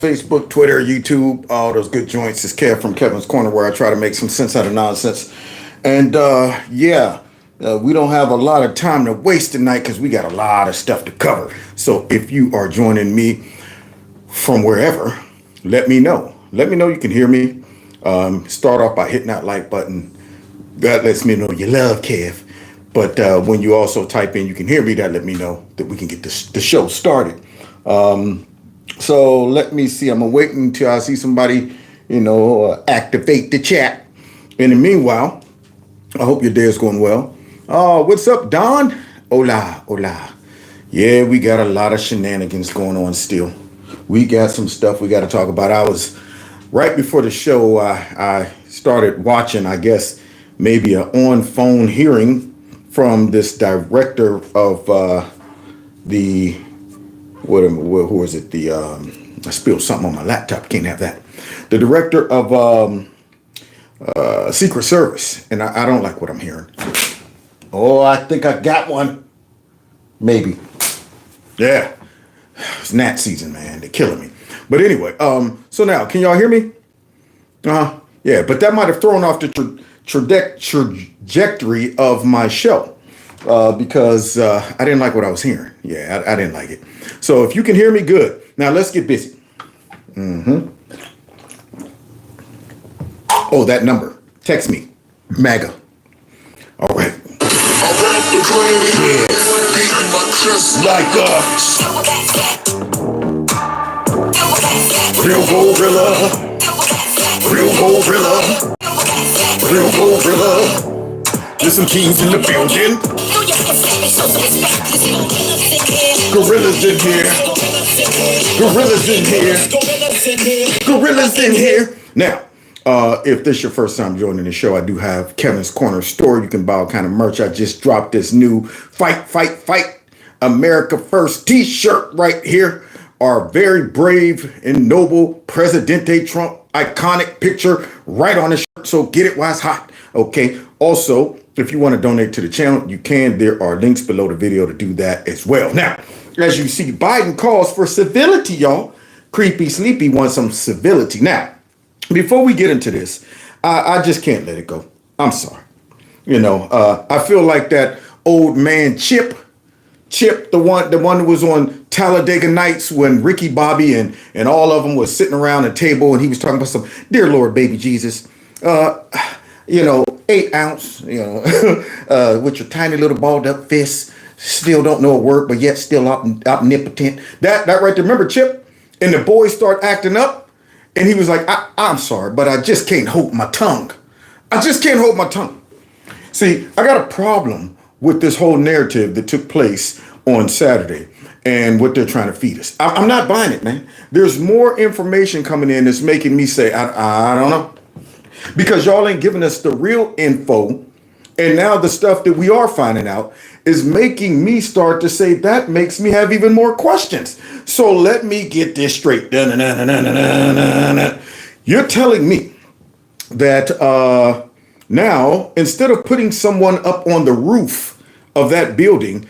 Facebook, Twitter, YouTube, all those good joints. It's Kev from Kevin's Corner, where I try to make some sense out of nonsense. And we don't have a lot of time to waste tonight because we got a lot of stuff to cover. So if you are joining me from wherever, let me know. Let me know you can hear me. Start off by hitting that like button. That lets me know you love Kev. But when you also type in you can hear me, that let me know that we can get the show started. So let me see. I'm waiting until I see somebody, activate the chat. In the meanwhile, I hope your day is going well. What's up, Don? Hola, hola. Yeah, we got a lot of shenanigans going on still. We got some stuff we got to talk about. I was right before the show. I started watching, I guess, maybe an on-phone hearing from this director of who is it? I spilled something on my laptop. Can't have that. The director of Secret Service, and I don't like what I'm hearing. Oh, I think I got one. Maybe. Yeah. It's gnat season, man. They're killing me. But anyway, so now, can y'all hear me? Yeah, but that might have thrown off the trajectory of my show because I didn't like what I was hearing. Yeah, I didn't like it. So if you can hear me, good. Now let's get busy. Oh, that number. Text me. MAGA. All right. Yeah. Like real gorilla. Real gorilla. Real gorilla. There's some kings in the building. Gorillas in here. Gorillas in here. Gorillas in here. Now, if this is your first time joining the show, I do have Kevin's Corner store. You can buy all kind of merch. I just dropped this new Fight, Fight, Fight America First t-shirt right here. Our very brave and noble Presidente Trump iconic picture right on the shirt. So get it while it's hot. Okay. Also, if you want to donate to the channel, you can. There are links below the video to do that as well. Now, as you see, Biden calls for civility, y'all. Creepy Sleepy wants some civility. Now, before we get into this, I just can't let it go. I'm sorry. I feel like that old man Chip, the one who was on Talladega Nights when Ricky Bobby and all of them was sitting around a table and he was talking about some, dear Lord, baby Jesus, 8 ounce, with your tiny little balled up fist, still don't know a word, but yet still omnipotent. That right there. Remember Chip? And the boys start acting up. And he was like, I'm sorry, but I just can't hold my tongue. I just can't hold my tongue. See, I got a problem with this whole narrative that took place on Saturday and what they're trying to feed us. I'm not buying it, man. There's more information coming in that's making me say, I don't know. Because y'all ain't giving us the real info. And now the stuff that we are finding out is making me start to say that makes me have even more questions. So let me get this straight. You're telling me that now, instead of putting someone up on the roof of that building,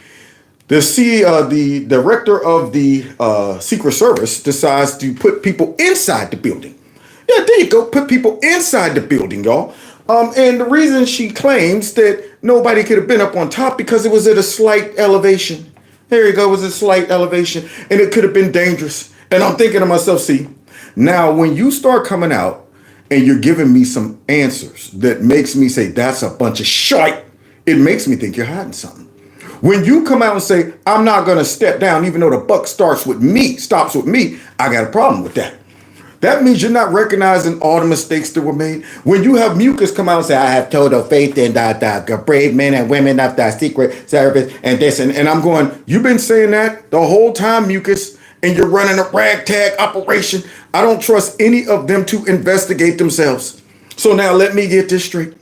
the director of the Secret Service decides to put people inside the building. Yeah, there you go. Put people inside the building, y'all. And the reason she claims that nobody could have been up on top because it was at a slight elevation. There you go. It was a slight elevation and it could have been dangerous. And I'm thinking to myself, see, now when you start coming out and you're giving me some answers that makes me say that's a bunch of shite, it makes me think you're hiding something. When you come out and say, I'm not going to step down, even though the buck stops with me, I got a problem with that. That means you're not recognizing all the mistakes that were made. When you have mucus come out and say, I have total faith in the brave men and women of the Secret Service and this, and I'm going, you've been saying that the whole time, mucus, and you're running a ragtag operation. I don't trust any of them to investigate themselves. So now let me get this straight.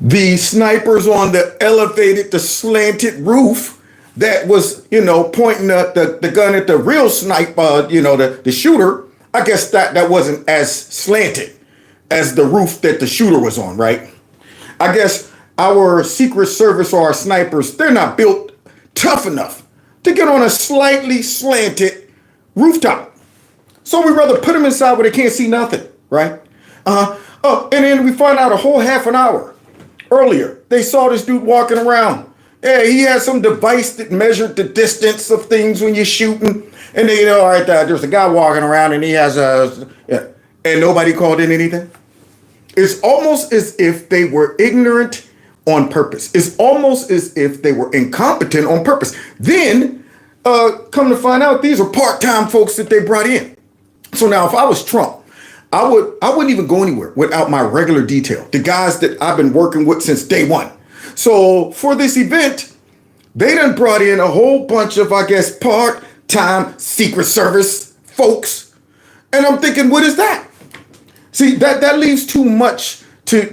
The snipers on the slanted roof that was, pointing the gun at the real sniper, the shooter, I guess that wasn't as slanted as the roof that the shooter was on, right? I guess our Secret Service or our snipers, they're not built tough enough to get on a slightly slanted rooftop. So we rather put them inside where they can't see nothing, right? Oh, and then we find out a whole half an hour earlier, they saw this dude walking around. Yeah, he had some device that measured the distance of things when you're shooting. And they, all right, there's a guy walking around and he has and nobody called in anything. It's almost as if they were ignorant on purpose. It's almost as if they were incompetent on purpose. Then, come to find out, these are part-time folks that they brought in. So now if I was Trump, I wouldn't even go anywhere without my regular detail, the guys that I've been working with since day one. So for this event, they done brought in a whole bunch of, I guess, part-time Secret Service folks. And I'm thinking, what is that? See, that leaves too much to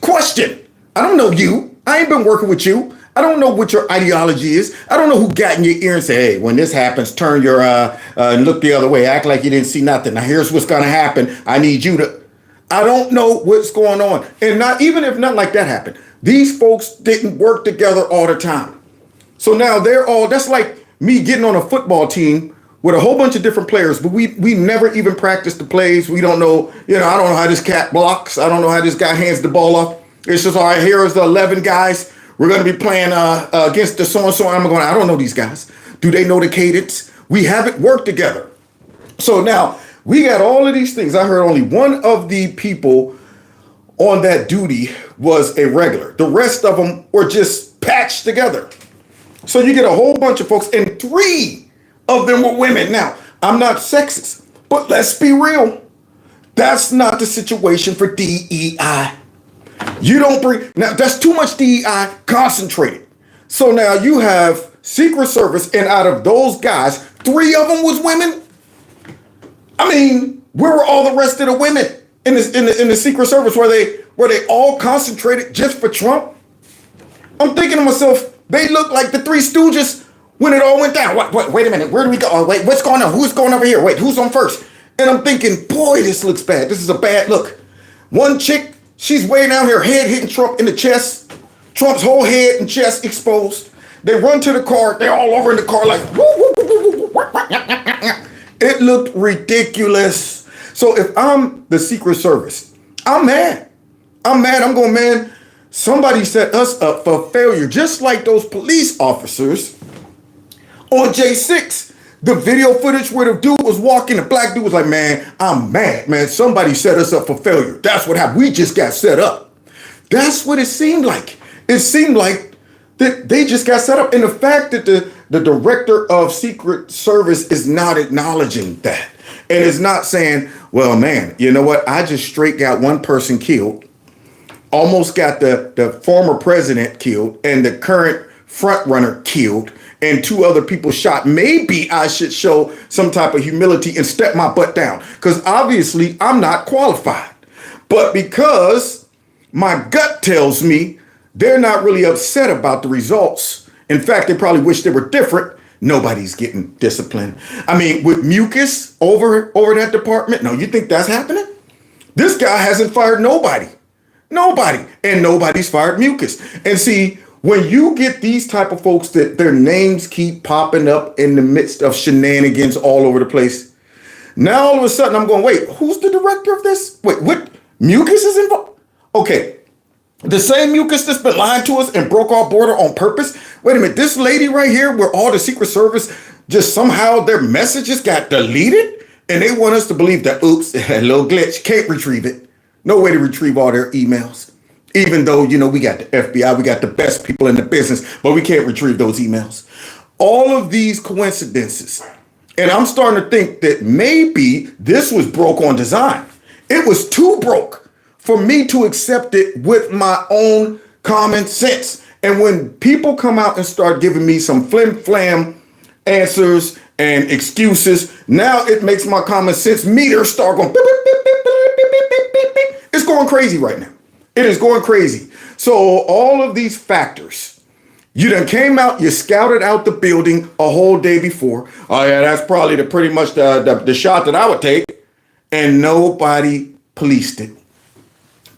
question. I don't know you. I ain't been working with you. I don't know what your ideology is. I don't know who got in your ear and say, hey, when this happens, turn your and look the other way. Act like you didn't see nothing. Now here's what's going to happen. I need you to. I don't know what's going on. And not even if nothing like that happened, these folks didn't work together all the time. So now that's like me getting on a football team with a whole bunch of different players, but we never even practiced the plays. We don't know, I don't know how this cat blocks. I don't know how this guy hands the ball off. It's just, all right, here is the 11 guys. We're going to be playing against the so-and-so. I don't know these guys. Do they know the cadence? We haven't worked together. So now we got all of these things. I heard only one of the people on that duty was a regular. The rest of them were just patched together. So you get a whole bunch of folks, and 3 of them were women. Now, I'm not sexist, but let's be real. That's not the situation for DEI. You don't bring, now that's too much DEI concentrated. So now you have Secret Service, and out of those guys, 3 of them was women. I mean, where were all the rest of the women in the Secret Service? Were they all concentrated just for Trump? I'm thinking to myself, they look like the 3 Stooges when it all went down. Wait a minute, where do we go? Oh, wait, what's going on? Who's going over here? Wait, who's on first? And I'm thinking, boy, this looks bad. This is a bad look. One chick, she's way down here, head hitting Trump in the chest. Trump's whole head and chest exposed. They run to the car. They're all over in the car like, woo, woo, woo, woo, woo. It looked ridiculous. So if I'm the Secret Service, I'm mad. I'm going, man, somebody set us up for failure, just like those police officers on J6. The video footage where the dude was walking, the black dude was like, man, I'm mad, man. Somebody set us up for failure. That's what happened. We just got set up. That's what it seemed like. It seemed like that they just got set up. And the fact that the director of Secret Service is not acknowledging that and is not saying, well, man, you know what? I just straight got one person killed, almost got the former president killed and the current front runner killed, and 2 other people shot. Maybe I should show some type of humility and step my butt down, because obviously I'm not qualified. But because my gut tells me they're not really upset about the results. In fact, they probably wish they were different. Nobody's getting disciplined. I mean, with mucus over that department, no, you think that's happening? This guy hasn't fired nobody. And nobody's fired mucus. And see, when you get these type of folks that their names keep popping up in the midst of shenanigans all over the place, now all of a sudden I'm going, wait, who's the director of this? Wait, what? Mucus is involved? Okay, the same mucus that's been lying to us and broke our border on purpose? Wait a minute, this lady right here where all the Secret Service just somehow their messages got deleted and they want us to believe that, oops, it had a little glitch, can't retrieve it. No way to retrieve all their emails. Even though, we got the FBI, we got the best people in the business, but we can't retrieve those emails. All of these coincidences. And I'm starting to think that maybe this was broke on design. It was too broke for me to accept it with my own common sense. And when people come out and start giving me some flim-flam answers and excuses, now it makes my common sense meter start going beep, beep, beep, beep, beep, beep, beep, beep, beep. It's going crazy right now. It is going crazy. So all of these factors, you done came out, you scouted out the building a whole day before. Oh yeah, that's probably pretty much the shot that I would take. And nobody policed it.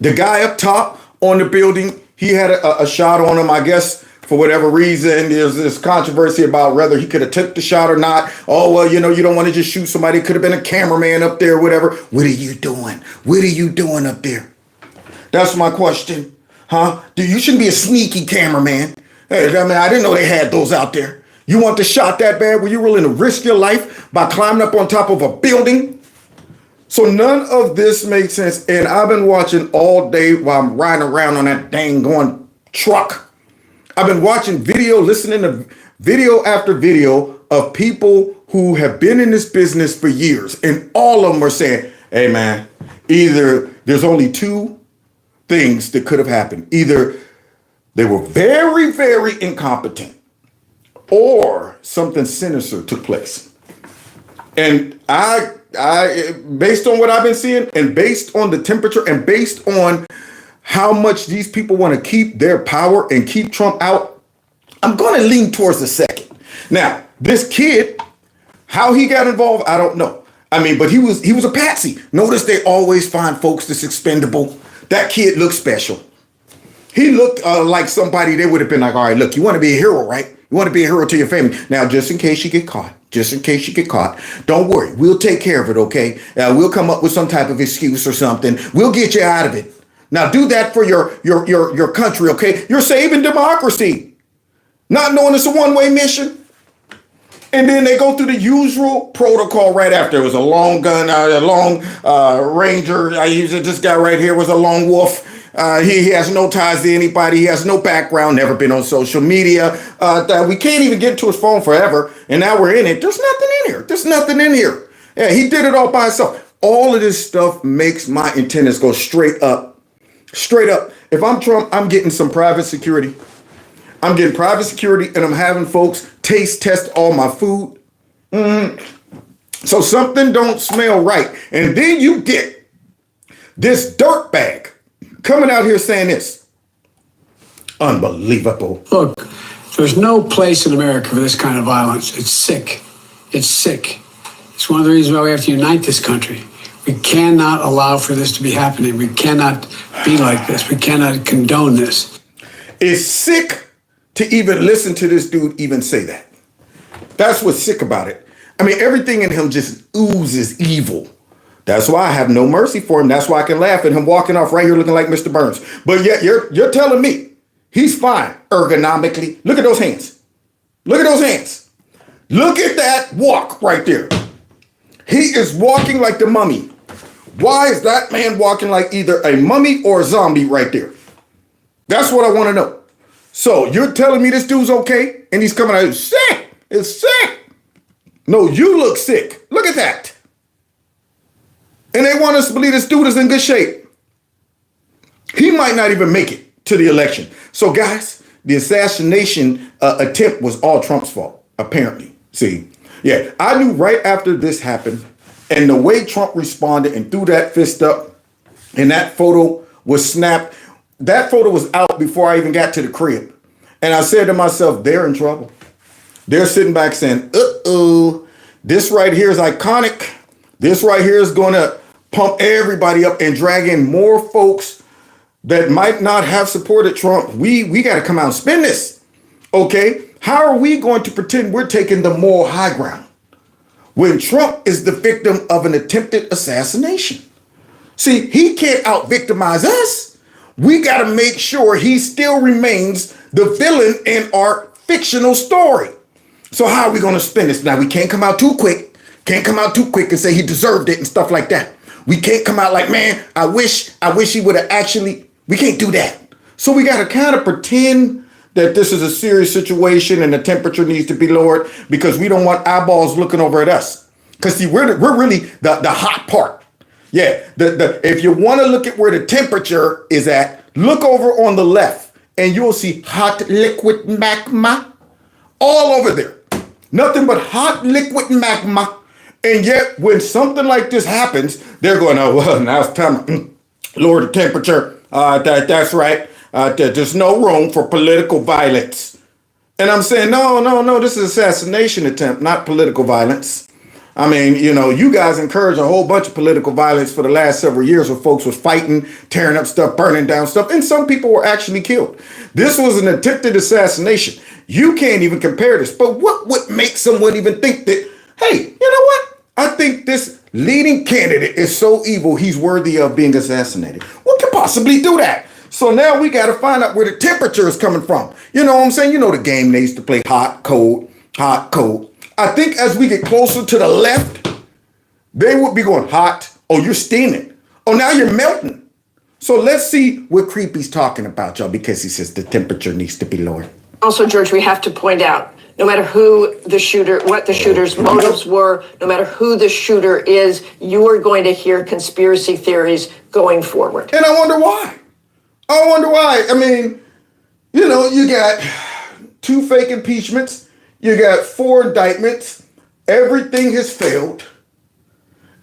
The guy up top on the building, he had a shot on him, I guess, For whatever reason, there's this controversy about whether he could have took the shot or not. Oh, well, you know, you don't want to just shoot somebody. It could have been a cameraman up there or whatever. What are you doing? What are you doing up there? That's my question. Huh? You shouldn't be a sneaky cameraman. Hey, I mean, I didn't know they had those out there. You want the shot that bad? Were you willing to risk your life by climbing up on top of a building? So none of this makes sense. And I've been watching all day while I'm riding around on that dang going truck. I've been watching video, listening to video after video of people who have been in this business for years. And all of them are saying, hey, man, either there's only two things that could have happened. Either they were very, very incompetent or something sinister took place. And I based on what I've been seeing and based on the temperature and based on how much these people want to keep their power and keep Trump out, I'm going to lean towards the second. Now, this kid, how he got involved, I don't know. I mean, but he was a patsy. Notice they always find folks that's expendable. That kid looked special. He looked like somebody they would have been like, all right, look, you want to be a hero, right? You want to be a hero to your family. Now, just in case you get caught, don't worry. We'll take care of it, okay? We'll come up with some type of excuse or something. We'll get you out of it. Now do that for your country, okay? You're saving democracy. Not knowing it's a one-way mission. And then they go through the usual protocol right after. It was a long gun, a long ranger. This guy right here was a lone wolf. He has no ties to anybody. He has no background, never been on social media. We can't even get to his phone forever. And now we're in it. There's nothing in here. There's nothing in here. Yeah, he did it all by himself. All of this stuff makes my antennas go straight up. Straight up. If I'm Trump, I'm getting some private security. I'm getting private security and I'm having folks taste test all my food. So something don't smell right. And then you get this dirtbag coming out here saying this. Unbelievable. Look, there's no place in America for this kind of violence. It's sick. It's sick. It's one of the reasons why we have to unite this country. We cannot allow for this to be happening. We cannot be like this. We cannot condone this. It's sick to even listen to this dude even say that. That's what's sick about it. I mean, everything in him just oozes evil. That's why I have no mercy for him. That's why I can laugh at him walking off right here looking like Mr. Burns. But yet you're telling me he's fine ergonomically. Look at those hands. Look at those hands. Look at that walk right there. He is walking like the mummy. Why is that man walking like either a mummy or a zombie right there? That's what I want to know. So you're telling me this dude's okay and he's coming out sick? It's sick. No, you look sick. Look at that. And they want us to believe this dude is in good shape. He might not even make it to the election. So guys, the assassination attempt was all Trump's fault, apparently. See, yeah, I knew right after this happened and the way Trump responded and threw that fist up and that photo was snapped. That photo was out before I even got to the crib. And I said to myself, they're in trouble. They're sitting back saying, uh-oh, this right here is iconic. This right here is going to pump everybody up and drag in more folks that might not have supported Trump. We got to come out and spin this. Okay? How are we going to pretend we're taking the moral high ground when Trump is the victim of an attempted assassination? See, he can't out-victimize us. We got to make sure he still remains the villain in our fictional story. So how are we going to spin this? Now, we can't come out too quick. Can't come out too quick and say he deserved it and stuff like that. We can't come out like, man, I wish he would have actually, we can't do that. So we got to kind of pretend that this is a serious situation and the temperature needs to be lowered because we don't want eyeballs looking over at us. Because see, we're really the hot part. Yeah, if you want to look at where the temperature is at, look over on the left and you'll see hot liquid magma all over there. Nothing but hot liquid magma. And yet when something like this happens, they're going, oh, well, now it's time to lower the temperature. That's right. There's no room for political violence. And I'm saying, no, this is an assassination attempt, not political violence. I mean, you guys encouraged a whole bunch of political violence for the last several years where folks was fighting, tearing up stuff, burning down stuff, and some people were actually killed. This was an attempted assassination. You can't even compare this. But what would make someone even think that, hey, you know what? I think this leading candidate is so evil, he's worthy of being assassinated. What could possibly do that? So now we got to find out where the temperature is coming from. You know what I'm saying? You know the game they used to play hot, cold, hot, cold. I think as we get closer to the left, they would be going hot. Oh, you're steaming. Oh, now you're melting. So let's see what Creepy's talking about, y'all, because he says the temperature needs to be lower. Also, George, we have to point out, no matter who the shooter, what the shooter's motives were, no matter who the shooter is, you are going to hear conspiracy theories going forward. And I wonder why. I mean, you got 2 fake impeachments. You got 4 indictments. Everything has failed.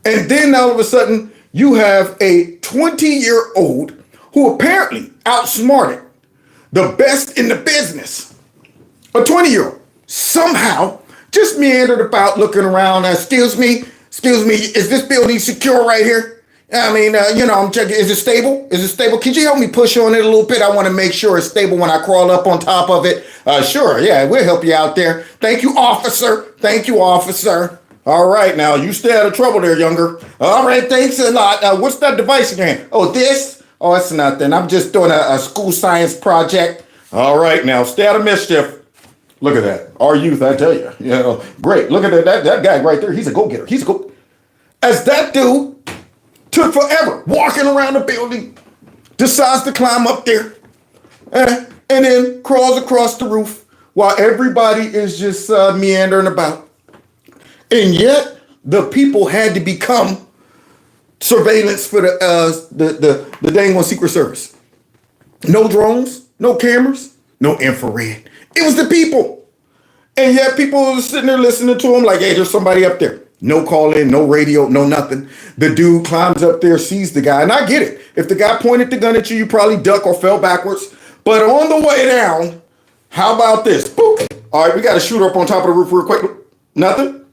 And then all of a sudden, you have a 20-year-old who apparently outsmarted the best in the business. A 20-year-old somehow just meandered about looking around. Excuse me, is this building secure right here? I mean, I'm checking. Is it stable? Could you help me push on it a little bit? I want to make sure it's stable when I crawl up on top of it. Sure, yeah, we'll help you out there. Thank you, officer. All right, now, you stay out of trouble there, younger. All right, thanks a lot. What's that device in your hand? Oh, this? Oh, it's nothing. I'm just doing a school science project. All right, now, stay out of mischief. Look at that. Our youth, I tell you. Great. Look at that guy right there. He's a go-getter. As that dude took forever walking around the building, decides to climb up there, and then crawls across the roof while everybody is just meandering about. And yet, the people had to become surveillance for the dang on Secret Service. No drones, no cameras, no infrared. It was the people. And yet people were sitting there listening to him like, hey, there's somebody up there. No call in, no radio, no nothing. The dude climbs up there, sees the guy. And I get it. If the guy pointed the gun at you, you probably duck or fell backwards. But on the way down, how about this? Boop. All right, we got a shooter up on top of the roof real quick. Nothing.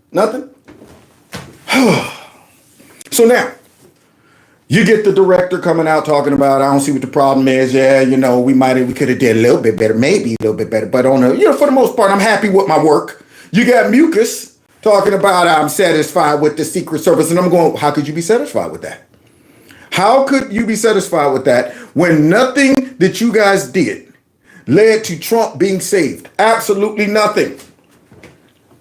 So now, you get the director coming out talking about, I don't see what the problem is. Yeah, we could have did a little bit better, maybe a little bit better. But for the most part, I'm happy with my work. You got Mucus talking about, I'm satisfied with the Secret Service. And I'm going, how could you be satisfied with that? How could you be satisfied with that when nothing that you guys did led to Trump being saved? Absolutely nothing.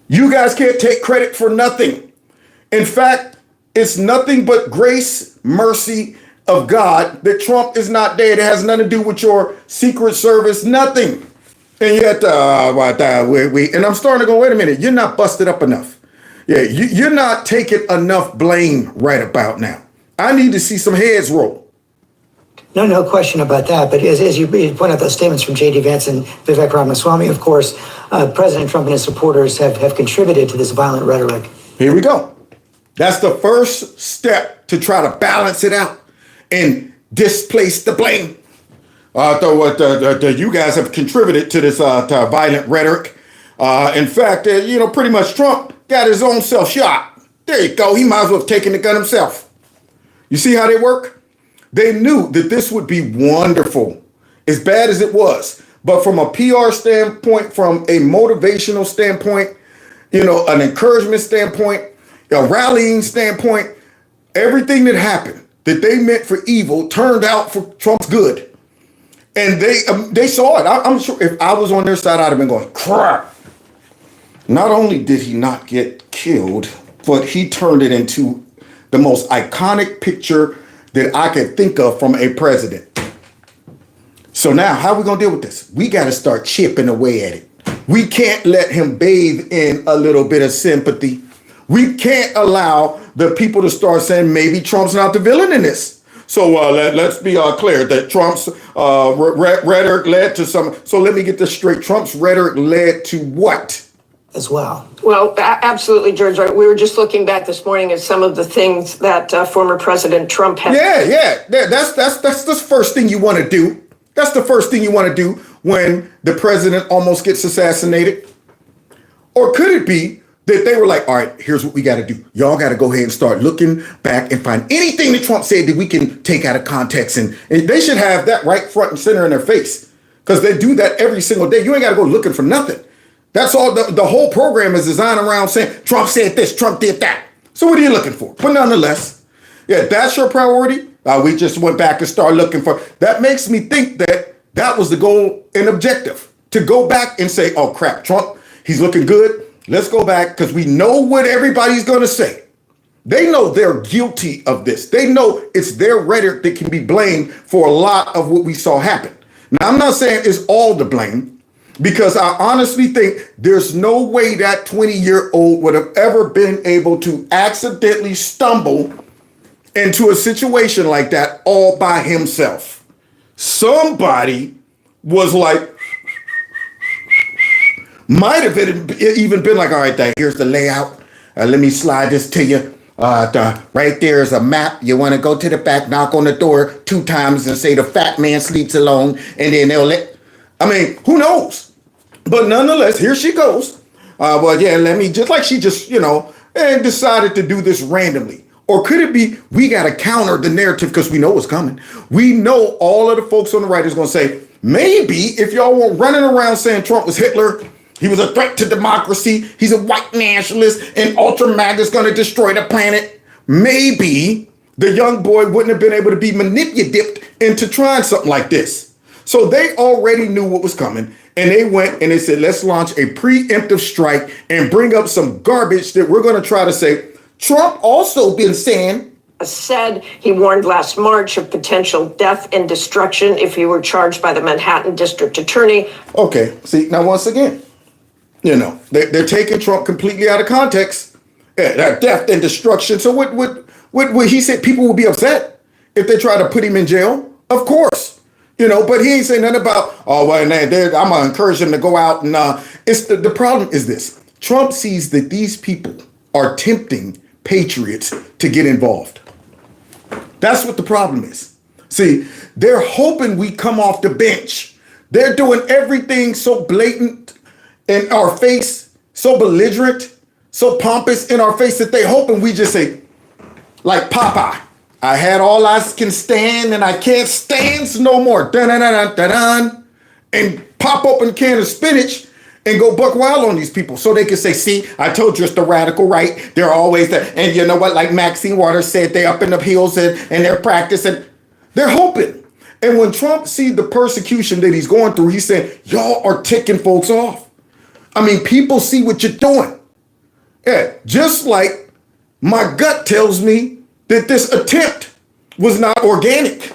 You guys can't take credit for nothing. In fact, it's nothing but grace, mercy of God that Trump is not dead. It has nothing to do with your Secret Service, nothing. And yet, and I'm starting to go, wait a minute, you're not busted up enough. Yeah, you're not taking enough blame right about now. I need to see some heads roll. No question about that. But as you point out those statements from J.D. Vance and Vivek Ramaswamy, of course, President Trump and his supporters have contributed to this violent rhetoric. Here we go. That's the first step to try to balance it out and displace the blame. You guys have contributed to this to violent rhetoric. In fact, pretty much Trump got his own self shot. There you go. He might as well have taken the gun himself. You see how they work? They knew that this would be wonderful, as bad as it was. But from a PR standpoint, from a motivational standpoint, an encouragement standpoint, a rallying standpoint, everything that happened that they meant for evil turned out for Trump's good. And they saw it. I'm sure if I was on their side, I'd have been going, crap. Not only did he not get killed, but he turned it into the most iconic picture that I could think of from a president. So now, how are we going to deal with this? We got to start chipping away at it. We can't let him bathe in a little bit of sympathy. We can't allow the people to start saying maybe Trump's not the villain in this. So let's be clear that Trump's rhetoric led to some. So let me get this straight. Trump's rhetoric led to what? As well. Well, absolutely, George. We were just looking back this morning at some of the things that former President Trump had. Yeah. That's the first thing you want to do. That's the first thing you want to do when the president almost gets assassinated. Or could it be that they were like, all right, here's what we got to do. Y'all got to go ahead and start looking back and find anything that Trump said that we can take out of context. And they should have that right front and center in their face, because they do that every single day. You ain't got to go looking for nothing. That's all. The whole program is designed around saying, Trump said this, Trump did that. So what are you looking for? But nonetheless, yeah, that's your priority. We just went back and started looking for. That makes me think that that was the goal and objective, to go back and say, oh, crap, Trump, he's looking good. Let's go back, because we know what everybody's going to say. They know they're guilty of this. They know it's their rhetoric that can be blamed for a lot of what we saw happen. Now, I'm not saying it's all to blame, because I honestly think there's no way that 20-year-old would have ever been able to accidentally stumble into a situation like that all by himself. Somebody was like, might have even been like, all right, here's the layout. Let me slide this to you. Right there is a map. You want to go to the back, knock on the door 2 times and say the fat man sleeps alone. And then they'll who knows? But nonetheless, here she goes. Well, yeah, she decided to do this randomly. Or could it be we got to counter the narrative, because we know what's coming. We know all of the folks on the right is going to say, maybe if y'all were running around saying Trump was Hitler, he was a threat to democracy, he's a white nationalist, and ultra MAGA is going to destroy the planet, maybe the young boy wouldn't have been able to be manipulated into trying something like this. So they already knew what was coming, and they went and they said, let's launch a preemptive strike and bring up some garbage that we're going to try to say, Trump also been saying. Said he warned last March of potential death and destruction if he were charged by the Manhattan District Attorney. Okay, see, now once again, they're taking Trump completely out of context. Yeah, that death and destruction. So what he said, people will be upset if they try to put him in jail? Of course. But he ain't saying nothing about, oh, well, I'm going to encourage him to go out. And the problem is this. Trump sees that these people are tempting patriots to get involved. That's what the problem is. See, they're hoping we come off the bench. They're doing everything so blatant in our face, so belligerent, so pompous in our face, that they hoping we just say, like Popeye, I had all I can stand and I can't stand no more. Dun-dun-dun-dun-dun, and pop open a can of spinach and go buck wild on these people, so they can say, see, I told you it's the radical right. They're always there. And you know what, like Maxine Waters said, they up in the hills and they're practicing. They're hoping. And when Trump sees the persecution that he's going through, he said, y'all are ticking folks off. People see what you're doing. Yeah, just like my gut tells me that this attempt was not organic.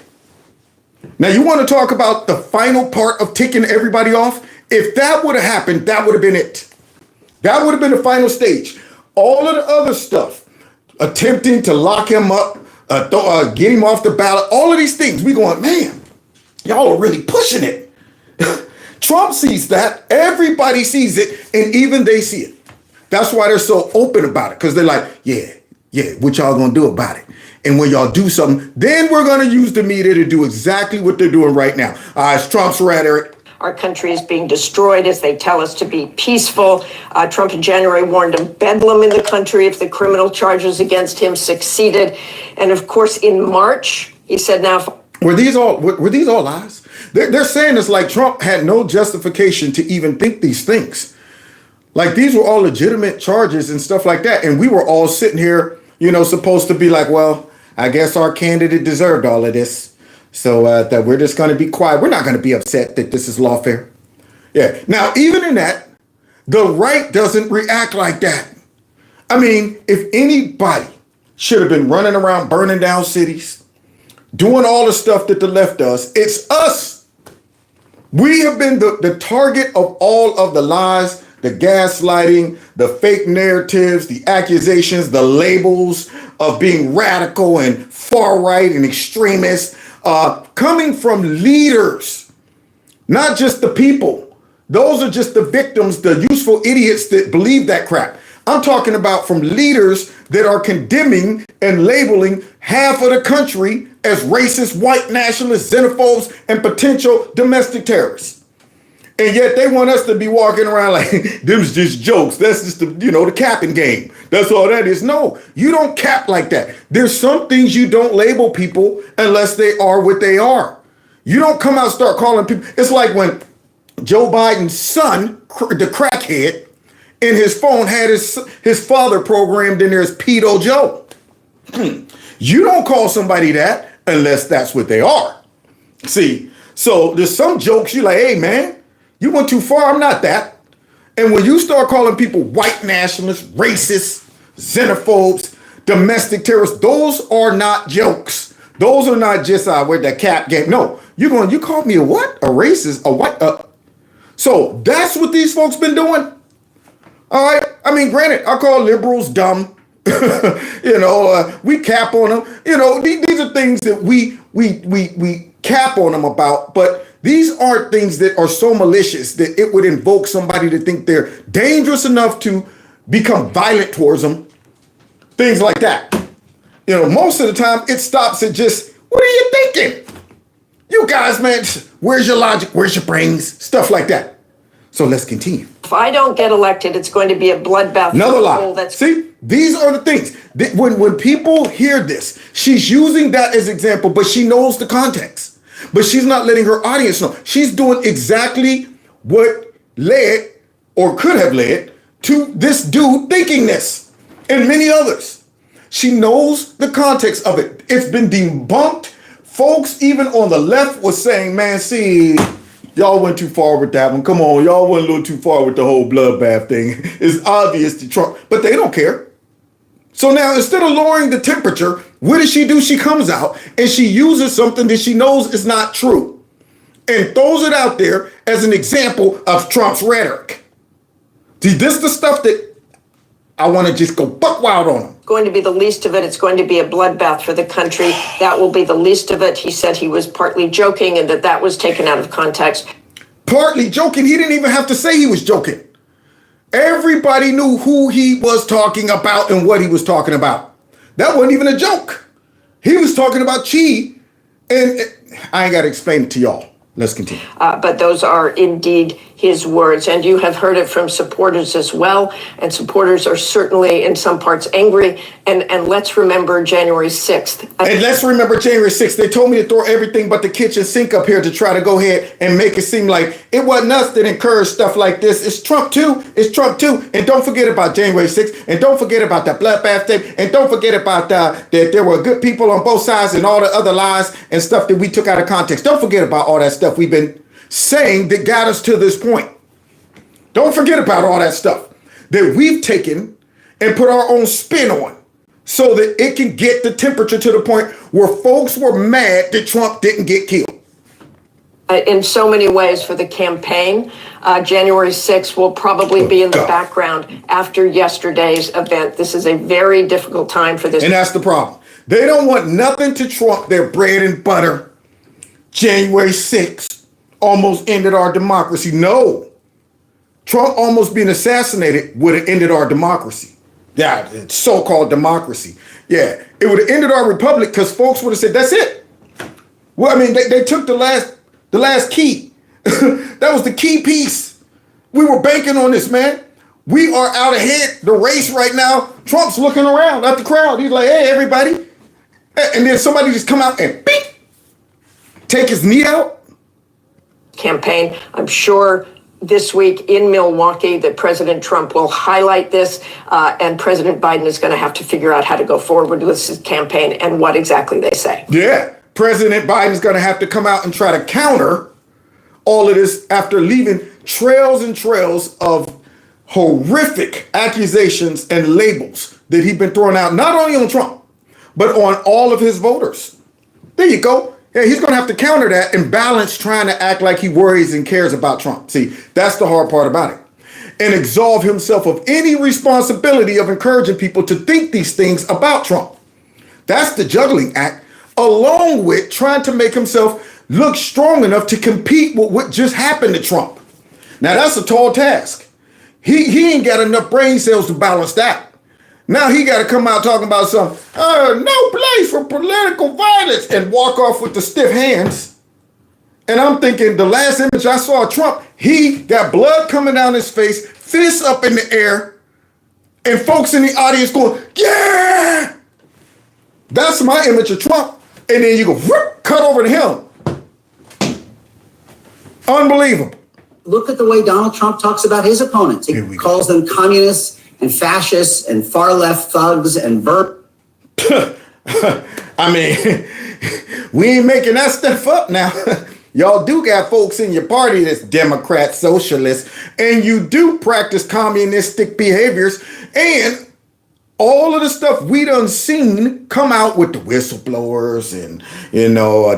Now, you want to talk about the final part of ticking everybody off? If that would have happened, that would have been it. That would have been the final stage. All of the other stuff, attempting to lock him up, get him off the ballot, all of these things, we going, man, y'all are really pushing it. Trump sees that. Everybody sees it, and even they see it. That's why they're so open about it, because they're like, yeah, what y'all gonna do about it? And when y'all do something, then we're gonna use the media to do exactly what they're doing right now. It's Trump's rhetoric. Our country is being destroyed as they tell us to be peaceful. Trump in January warned of bedlam in the country if the criminal charges against him succeeded. And of course, in March, he said now... Were these all lies? They're saying it's like Trump had no justification to even think these things. Like, these were all legitimate charges and stuff like that. And we were all sitting here, supposed to be like, well, I guess our candidate deserved all of this. So that we're just going to be quiet. We're not going to be upset that this is lawfare. Yeah. Now, even in that, the right doesn't react like that. If anybody should have been running around burning down cities, doing all the stuff that the left does, it's us. We have been the target of all of the lies, the gaslighting, the fake narratives, the accusations, the labels of being radical and far right and extremist. Coming from leaders, not just the people. Those are just the victims, the useful idiots that believe that crap. I'm talking about from leaders that are condemning and labeling half of the country as racist, white nationalists, xenophobes, and potential domestic terrorists. And yet they want us to be walking around like, them's just jokes. That's just the capping game. That's all that is. No, you don't cap like that. There's some things you don't label people unless they are what they are. You don't come out and start calling people. It's like when Joe Biden's son, the crackhead, in his phone had his father programmed in there as Pedo Joe. You don't call somebody that unless that's what they are. See, so there's some jokes you're like, hey, man, you went too far. I'm not that. And when you start calling people white nationalists, racists, xenophobes, domestic terrorists, those are not jokes. Those are not just with the cap game. No, you called me a what? A racist, a white. So that's what these folks been doing. All right. I mean, granted, I call liberals dumb. We cap on them. These are things that we cap on them about, but these aren't things that are so malicious that it would invoke somebody to think they're dangerous enough to become violent towards them. Things like that. Most of the time it stops at just, what are you thinking? You guys, man, where's your logic? Where's your brains? Stuff like that. So let's continue. If I don't get elected, it's going to be a bloodbath. Another lie. See, these are the things. When people hear this, she's using that as example, but she knows the context. But she's not letting her audience know. She's doing exactly what led or could have led to this dude thinking this and many others. She knows the context of it. It's been debunked. Folks, even on the left, was saying, man, see, y'all went too far with that one. Come on, y'all went a little too far with the whole bloodbath thing. It's obvious to Trump, but they don't care. So now, instead of lowering the temperature, what does she do? She comes out and she uses something that she knows is not true and throws it out there as an example of Trump's rhetoric. See, this is the stuff that I want to just go buck wild on him. Going to be the least of it. It's going to be a bloodbath for the country. That will be the least of it. He said he was partly joking and that was taken out of context. Partly joking? He didn't even have to say he was joking. Everybody knew who he was talking about and what he was talking about. That wasn't even a joke. He was talking about Chi, and I ain't got to explain it to y'all. Let's continue. But those are indeed his words. And you have heard it from supporters as well. And supporters are certainly in some parts angry. And let's remember January 6th. And let's remember January 6th. They told me to throw everything but the kitchen sink up here to try to go ahead and make it seem like it wasn't us that encouraged stuff like this. It's Trump too. It's Trump too. And don't forget about January 6th. And don't forget about the bloodbath tape. And don't forget about that there were good people on both sides and all the other lies and stuff that we took out of context. Don't forget about all that stuff we've been saying that got us to this point. Don't forget about all that stuff that we've taken and put our own spin on so that it can get the temperature to the point where folks were mad that Trump didn't get killed. In so many ways for the campaign, January 6th will probably be in the background after yesterday's event. This is a very difficult time for this. And that's the problem. They don't want nothing to trump their bread and butter. January 6th almost ended our democracy. No. Trump almost being assassinated would have ended our democracy. Yeah, so-called democracy. Yeah, it would have ended our republic because folks would have said, that's it. Well, I mean, they took the last key. That was the key piece. We were banking on this, man. We are out ahead the race right now. Trump's looking around at the crowd. He's like, hey, everybody. And then somebody just come out and beep, take his knee out. Campaign. I'm sure this week in Milwaukee that President Trump will highlight this, and President Biden is going to have to figure out how to go forward with this campaign and what exactly they say. Yeah, President Biden is going to have to come out and try to counter all of this after leaving trails and trails of horrific accusations and labels that he's been throwing out, not only on Trump, but on all of his voters. There you go. Yeah, he's going to have to counter that and balance trying to act like he worries and cares about Trump. See, that's the hard part about it. And absolve himself of any responsibility of encouraging people to think these things about Trump. That's the juggling act, along with trying to make himself look strong enough to compete with what just happened to Trump. Now, that's a tall task. He ain't got enough brain cells to balance that. Now he got to come out talking about some, no place for political violence and walk off with the stiff hands And I'm thinking the last image I saw of Trump, he got blood coming down his face, fists up in the air, and folks in the audience going, yeah! That's my image of Trump. And then you go, whoop, cut over to him. Unbelievable. Look at the way Donald Trump talks about his opponents. He calls them communists and fascists and far left thugs and I mean, we ain't making that stuff up now. Y'all do got folks in your party that's Democrat, socialist, and you do practice communistic behaviors, and all of the stuff we done seen come out with the whistleblowers and,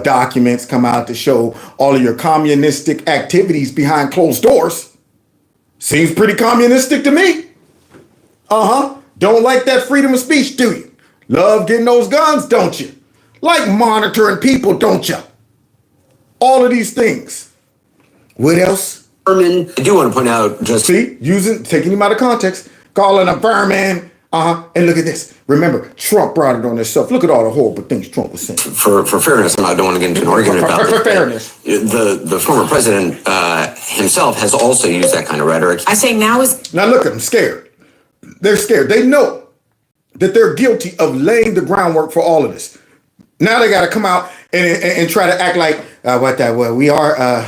documents come out to show all of your communistic activities behind closed doors. Seems pretty communistic to me. Don't like that freedom of speech, do you? Love getting those guns, don't you? Like monitoring people, don't you? All of these things. What else? vermin. I do want to point out just... See, taking him out of context, calling a vermin. And look at this. Remember, Trump brought it on himself. Look at all the horrible things Trump was saying. For fairness, I don't want to get into an argument about it. For fairness. The former president himself has also used that kind of rhetoric. I say now is... Now look at them, scared. They're scared. They know that they're guilty of laying the groundwork for all of this. Now they got to come out and try to act like we are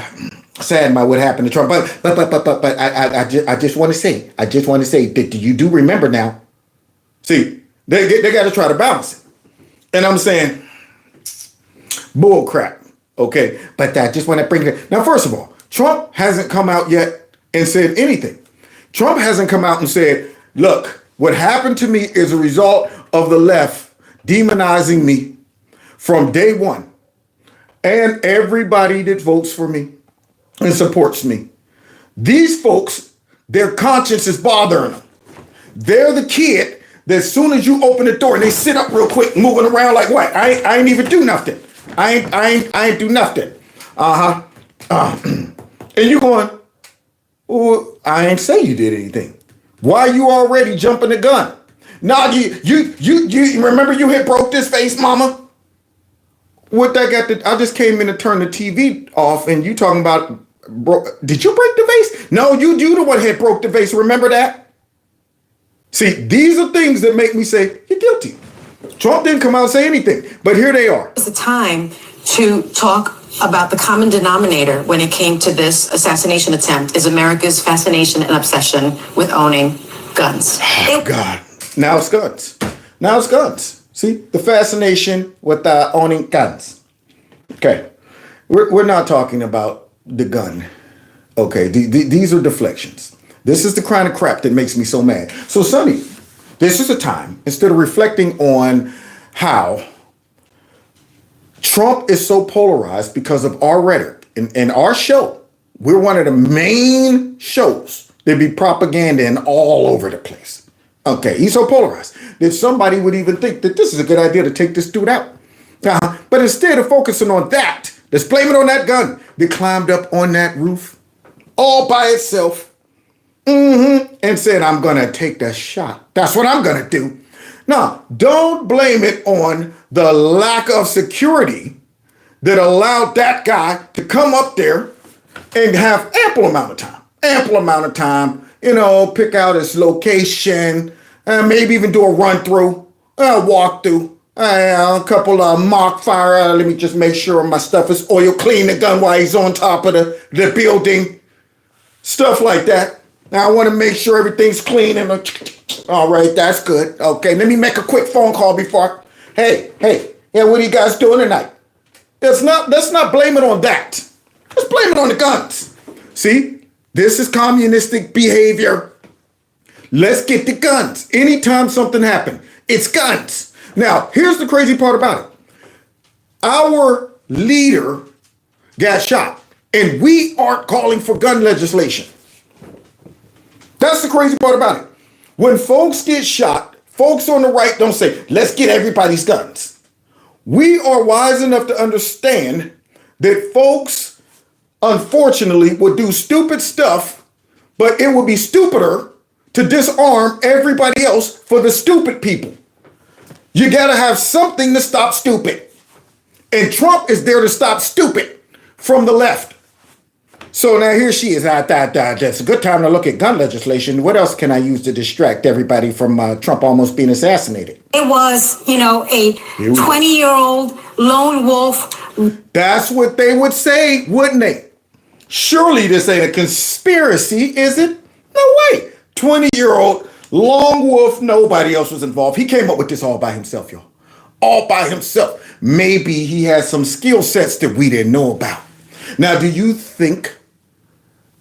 saddened by what happened to Trump. But I just want to say that you do remember now. See, they got to try to balance it, and I'm saying, bull crap. Okay, but I just want to bring it now. First of all, Trump hasn't come out yet and said anything. Trump hasn't come out and said, "Look, what happened to me is a result of the left demonizing me from day one, and everybody that votes for me and supports me. These folks, their conscience is bothering them. They're the kid that as soon as you open the door and they sit up real quick, moving around like what? I ain't even do nothing. I ain't do nothing. And you going, well, I ain't say you did anything. Why you already jumping the gun? Nah, you remember you had broke this face, mama? What that got to, I just came in to turn the TV off and you talking about, did you break the vase? No, you the one had broke the vase. Remember that? See, these are things that make me say, you're guilty. Trump didn't come out and say anything, but here they are. It's the time to talk about the common denominator when it came to this assassination attempt is America's fascination and obsession with owning guns. Oh, God. Now it's guns. Now it's guns. See, the fascination with owning guns. Okay. We're not talking about the gun. Okay. These are deflections. This is the kind of crap that makes me so mad. So, Sonny, this is a time, instead of reflecting on how Trump is so polarized because of our rhetoric and our show, we're one of the main shows that be propaganda in all over the place. Okay, he's so polarized that somebody would even think that this is a good idea to take this dude out. But instead of focusing on that, let's blame it on that gun that climbed up on that roof all by itself. And said, I'm going to take the shot. That's what I'm going to do. Now, don't blame it on the lack of security that allowed that guy to come up there and have ample amount of time, pick out his location, maybe even do a run through, walk through, a couple of mock fire. Let me just make sure my stuff is oil clean the gun while he's on top of the building. Stuff like that. Now, I want to make sure everything's clean and all right, that's good. Okay, let me make a quick phone call before. Hey, what are you guys doing tonight? Let's not blame it on that. Let's blame it on the guns. See, this is communistic behavior. Let's get the guns. Anytime something happens, it's guns. Now, here's the crazy part about it. Our leader got shot, and we aren't calling for gun legislation. That's the crazy part about it. When folks get shot, folks on the right don't say, let's get everybody's guns. We are wise enough to understand that folks, unfortunately, would do stupid stuff, but it would be stupider to disarm everybody else for the stupid people. You got to have something to stop stupid. And Trump is there to stop stupid from the left. So now here she is. That's a good time to look at gun legislation. What else can I use to distract everybody from Trump almost being assassinated? It was, a 20-year-old lone wolf. That's what they would say, wouldn't they? Surely this ain't a conspiracy, is it? No way. 20-year-old lone wolf, nobody else was involved. He came up with this all by himself, y'all. All by himself. Maybe he has some skill sets that we didn't know about. Now, do you think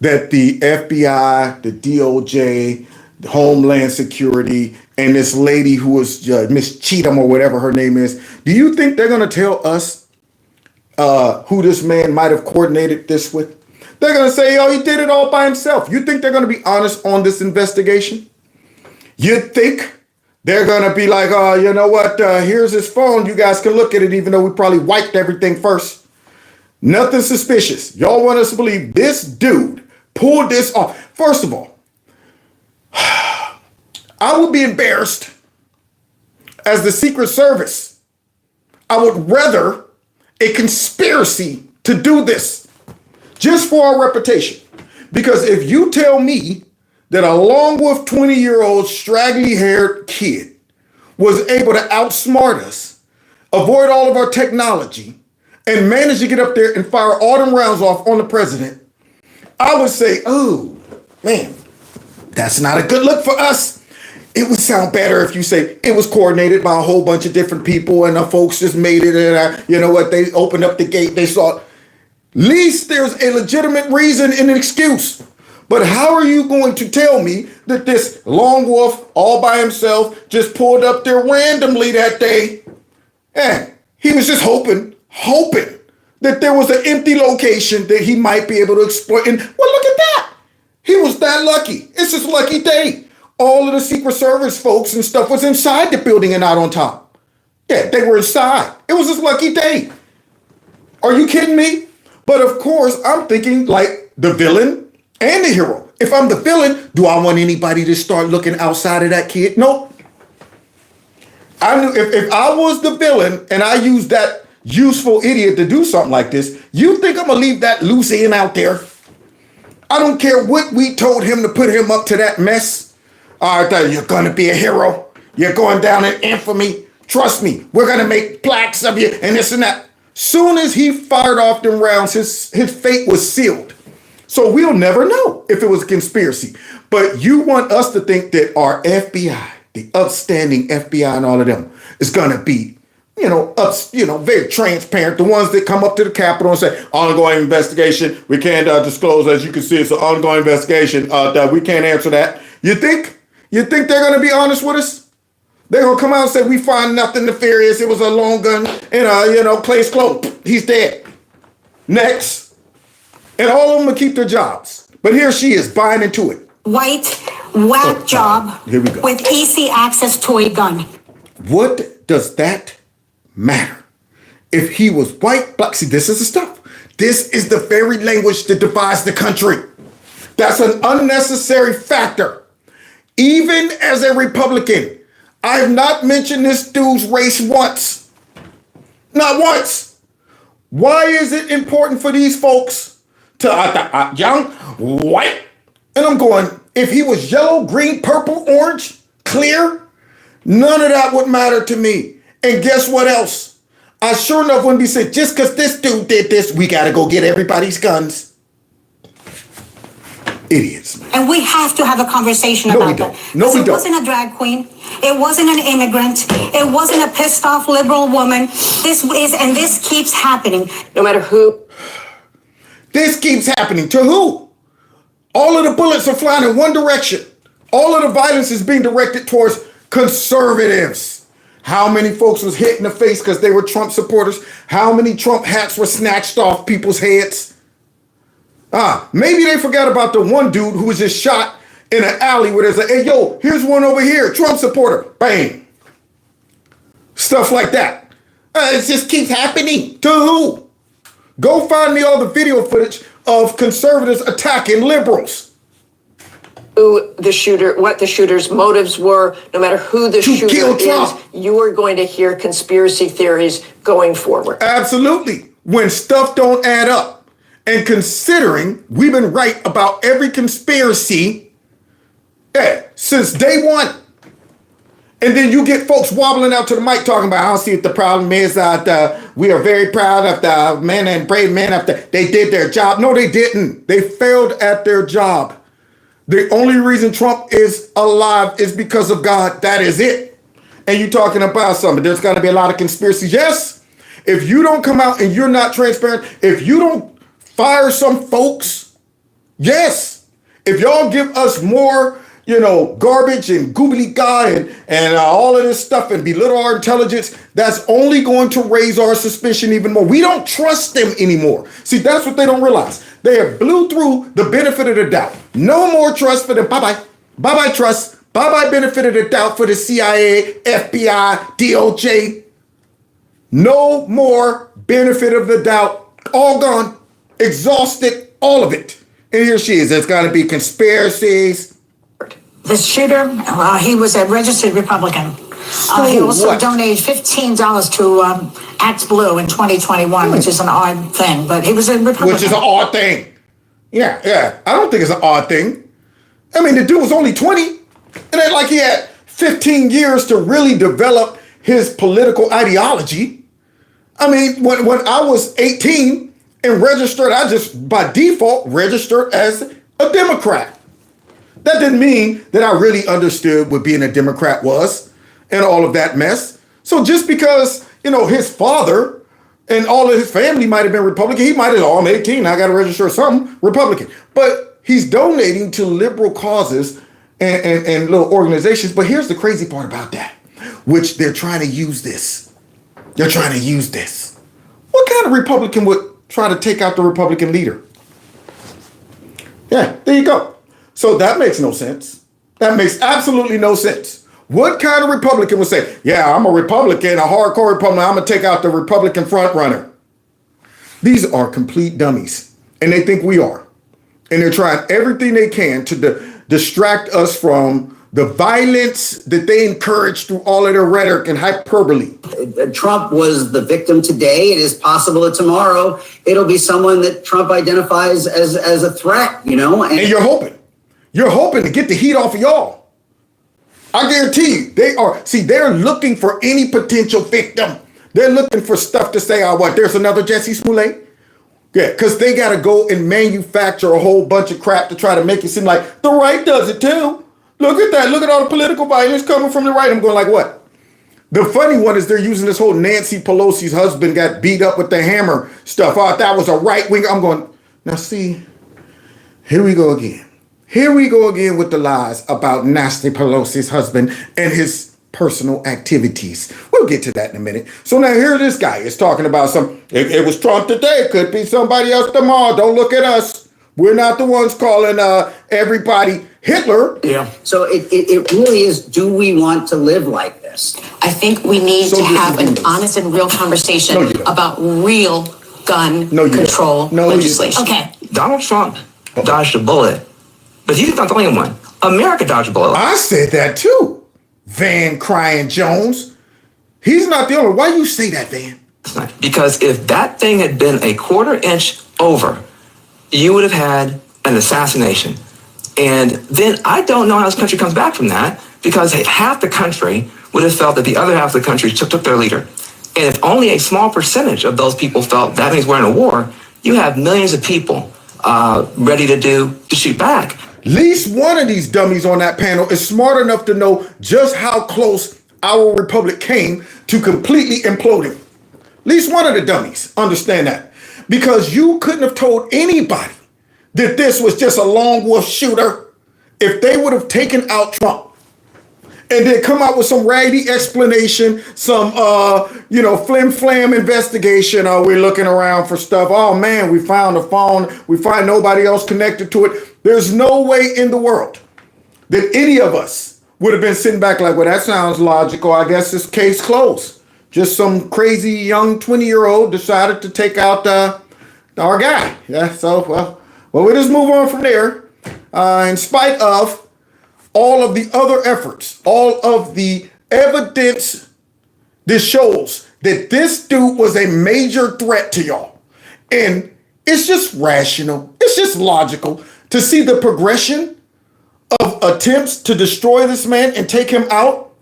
that the FBI, the DOJ, the Homeland Security, and this lady who was Miss Cheatham or whatever her name is, do you think they're going to tell us who this man might have coordinated this with? They're going to say, oh, he did it all by himself. You think they're going to be honest on this investigation? You think they're going to be like, oh, you know what? Here's his phone. You guys can look at it, even though we probably wiped everything first. Nothing suspicious. Y'all want us to believe this dude pulled this off. First of all, I would be embarrassed as the Secret Service. I would rather a conspiracy to do this just for our reputation. Because if you tell me that a lone wolf 20-year-old straggly-haired kid was able to outsmart us, avoid all of our technology, and manage to get up there and fire all them rounds off on the president, I would say, oh, man, that's not a good look for us. It would sound better if you say it was coordinated by a whole bunch of different people and the folks just made it and you know what, they opened up the gate, they saw it. At least there's a legitimate reason and an excuse. But how are you going to tell me that this lone wolf all by himself just pulled up there randomly that day? He was just hoping that there was an empty location that he might be able to exploit. And well, look at that. He was that lucky. It's his lucky day. All of the Secret Service folks and stuff was inside the building and not on top. Yeah, they were inside. It was his lucky day. Are you kidding me? But of course, I'm thinking like the villain and the hero. If I'm the villain, do I want anybody to start looking outside of that kid? Nope. I knew if I was the villain and I used that useful idiot to do something like this, you think I'm gonna leave that loose end out there? I don't care what we told him to put him up to that mess. All right, you're gonna be a hero. You're going down in infamy. Trust me, we're gonna make plaques of you and this and that. Soon as he fired off them rounds, his fate was sealed. So we'll never know if it was a conspiracy. But you want us to think that our FBI, the upstanding FBI and all of them, is gonna be very transparent. The ones that come up to the Capitol and say, ongoing investigation, we can't disclose, as you can see, it's an ongoing investigation, that we can't answer that. You think they're going to be honest with us? They're going to come out and say, we find nothing nefarious. It was a long gun and, case closed. He's dead. Next. And all of them will keep their jobs. But here she is buying into it. White, whack job here we go. with easy access to a gun. What does that matter? If he was white, black, see, this is the stuff. This is the very language that divides the country. That's an unnecessary factor. Even as a Republican, I have not mentioned this dude's race once. Not once. Why is it important for these folks to young, white? And I'm going, if he was yellow, green, purple, orange, clear, none of that would matter to me. And guess what else? I sure enough wouldn't be saying, just because this dude did this, we got to go get everybody's guns. Idiots. And we have to have a conversation about that. No, we don't. It wasn't a drag queen. It wasn't an immigrant. It wasn't a pissed off liberal woman. This keeps happening. No matter who. This keeps happening. To who? All of the bullets are flying in one direction. All of the violence is being directed towards conservatives. How many folks was hit in the face because they were Trump supporters? How many Trump hats were snatched off people's heads? Maybe they forgot about the one dude who was just shot in an alley where there's a, hey, yo, here's one over here, Trump supporter, bang. Stuff like that. It just keeps happening. To who? Go find me all the video footage of conservatives attacking liberals. Who the shooter, what the shooter's motives were, no matter who the shooter is, you are going to hear conspiracy theories going forward. Absolutely. When stuff don't add up. And considering we've been right about every conspiracy since day one. And then you get folks wobbling out to the mic talking about, I don't see what the problem is. We are very proud of the men and brave men after they did their job. No, they didn't. They failed at their job. The only reason Trump is alive is because of God. That is it. And you're talking about something. There's got to be a lot of conspiracies. Yes. If you don't come out and you're not transparent, if you don't fire some folks, yes. If y'all give us more, garbage and gobbledygook and all of this stuff and belittle our intelligence, that's only going to raise our suspicion even more. We don't trust them anymore. See, that's what they don't realize. They have blew through the benefit of the doubt. No more trust for them. Bye-bye. Bye-bye trust. Bye-bye benefit of the doubt for the CIA, FBI, DOJ. No more benefit of the doubt. All gone. Exhausted. All of it. And here she is. There's got to be conspiracies. The shooter, he was a registered Republican. He also donated $15 to Act Blue in 2021, which is an odd thing, but he was a Republican. Which is an odd thing. Yeah. I don't think it's an odd thing. I mean, the dude was only 20. And it's like he had 15 years to really develop his political ideology. I mean, when I was 18 and registered, I just by default registered as a Democrat. That didn't mean that I really understood what being a Democrat was and all of that mess. So just because, his father and all of his family might have been Republican, he might have, I'm 18, I got to register as something Republican. But he's donating to liberal causes and little organizations. But here's the crazy part about that, which they're trying to use this. They're trying to use this. What kind of Republican would try to take out the Republican leader? Yeah, there you go. So that makes no sense. That makes absolutely no sense. What kind of Republican would say, yeah, I'm a Republican, a hardcore Republican, I'm going to take out the Republican front runner? These are complete dummies, and they think we are. And they're trying everything they can to distract us from the violence that they encourage through all of their rhetoric and hyperbole. Trump was the victim today. It is possible that tomorrow it'll be someone that Trump identifies as a threat, And you're hoping. You're hoping to get the heat off of y'all. I guarantee you, they're looking for any potential victim. They're looking for stuff to say, there's another Jesse Smollett? Yeah, because they got to go and manufacture a whole bunch of crap to try to make it seem like the right does it too. Look at that. Look at all the political violence coming from the right. I'm going like, what? The funny one is they're using this whole Nancy Pelosi's husband got beat up with the hammer stuff. That was a right wing. I'm going, now see, here we go again. Here we go again with the lies about Nancy Pelosi's husband and his personal activities. We'll get to that in a minute. So now here this guy is talking about it was Trump today. It could be somebody else tomorrow. Don't look at us. We're not the ones calling everybody Hitler. Yeah. So it really is, do we want to live like this? I think we need to have an honest and real conversation about real gun control legislation. Okay. Donald Trump dodged a bullet, but he's not the only one. America dodged a bullet. I said that too. Van Crying Jones. He's not the only one. Why you say that, Van? Because if that thing had been a quarter inch over, you would have had an assassination. And then I don't know how this country comes back from that, because half the country would have felt that the other half of the country took their leader. And if only a small percentage of those people felt that means we're in a war, you have millions of people ready to shoot back. At least one of these dummies on that panel is smart enough to know just how close our republic came to completely imploding. At least one of the dummies understand that. Because you couldn't have told anybody that this was just a lone wolf shooter if they would have taken out Trump and then come out with some raggedy explanation, some, flim-flam investigation. We're looking around for stuff. Oh, man, we found a phone. We find nobody else connected to it. There's no way in the world that any of us would have been sitting back like, well, that sounds logical. I guess this case closed. Just some crazy young 20-year-old decided to take out our guy. Yeah, so, well, we just move on from there. In spite of all of the other efforts, all of the evidence that shows that this dude was a major threat to y'all. And it's just rational. It's just logical to see the progression of attempts to destroy this man and take him out.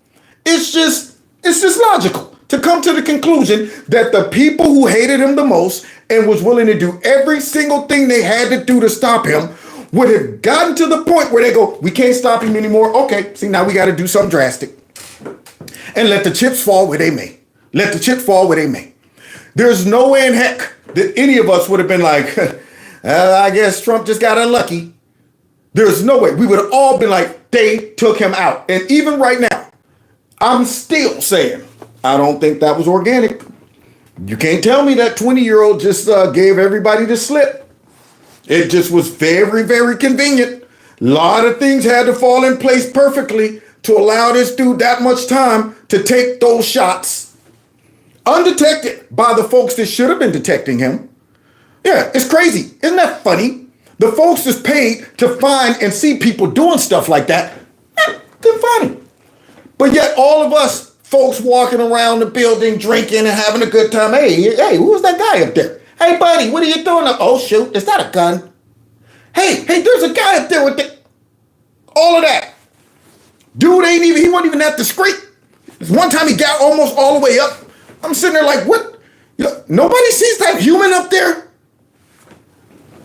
It's just logical to come to the conclusion that the people who hated him the most and was willing to do every single thing they had to do to stop him would have gotten to the point where they go, we can't stop him anymore. Okay, see, now we got to do something drastic. And let the chips fall where they may. Let the chips fall where they may. There's no way in heck that any of us would have been like, I guess Trump just got unlucky. There's no way. We would have all been like, they took him out. And even right now, I'm still saying, I don't think that was organic. You can't tell me that 20-year-old just gave everybody the slip. It just was very, very convenient. A lot of things had to fall in place perfectly to allow this dude that much time to take those shots undetected by the folks that should have been detecting him. Yeah, it's crazy. Isn't that funny? The folks that's paid to find and see people doing stuff like that, they're funny. But yet all of us folks walking around the building, drinking and having a good time. Hey, who's that guy up there? Hey, buddy, what are you doing up? Oh, shoot, is that a gun? Hey, there's a guy up there with all of that. Dude he wasn't even that discreet. One time he got almost all the way up. I'm sitting there like, what? Nobody sees that human up there?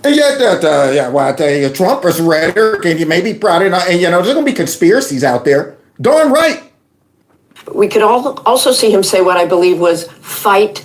And yet, I tell you, Trump is rhetoric, and you may be proud enough, and there's going to be conspiracies out there. Darn right. We could also see him say what I believe was fight.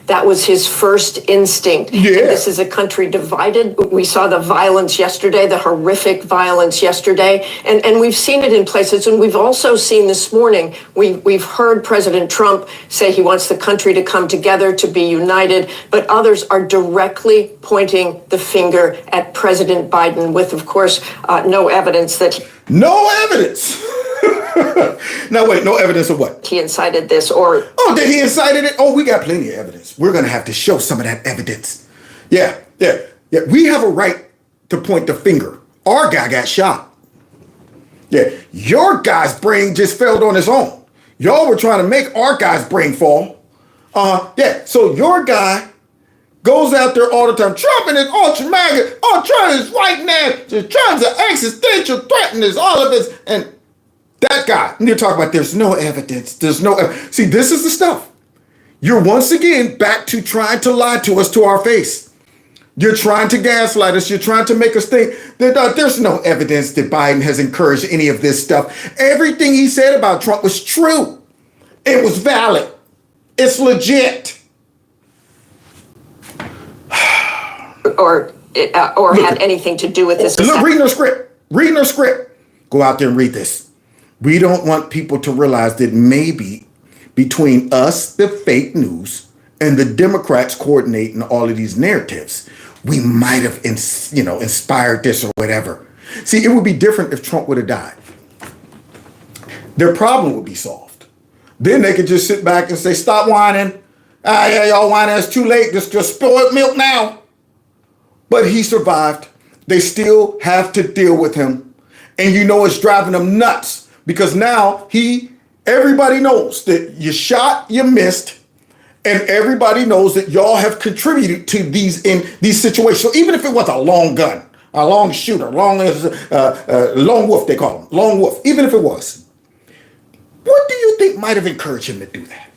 That was his first instinct. Yeah. And this is a country divided. We saw the violence yesterday, the horrific violence yesterday, and we've seen it in places. And we've also seen this morning, we've heard President Trump say he wants the country to come together, to be united, but others are directly pointing the finger at President Biden with, of course, no evidence that... No evidence! Now wait, no evidence of what? He incited this or... Oh, that he incited it? Oh, we got plenty of evidence. We're going to have to show some of that evidence. Yeah. We have a right to point the finger. Our guy got shot. Yeah, your guy's brain just failed on his own. Y'all were trying to make our guy's brain fall. So your guy goes out there all the time. Trump and his ultra-MAGA, Trump is right now, just trying to existential threaten this, all of this, and that guy, and you're talking about there's no evidence, See, this is the stuff. You're once again back to trying to lie to us to our face. You're trying to gaslight us. You're trying to make us think that there's no evidence that Biden has encouraged any of this stuff. Everything he said about Trump was true. It was valid. It's legit. Or had anything to do with this. Look, reading their script. Go out there and read this. We don't want people to realize that maybe between us, the fake news, and the Democrats coordinating all of these narratives, we might have, inspired this or whatever. See, it would be different if Trump would have died. Their problem would be solved. Then they could just sit back and say, stop whining. Y'all whining, it's too late. Just spoiled milk now. But he survived. They still have to deal with him. And it's driving them nuts. Because now everybody knows that you shot, you missed, and everybody knows that y'all have contributed to these situations. So even if it was a long gun, a long shooter, lone wolf, they call him, lone wolf, even if it was, what do you think might have encouraged him to do that?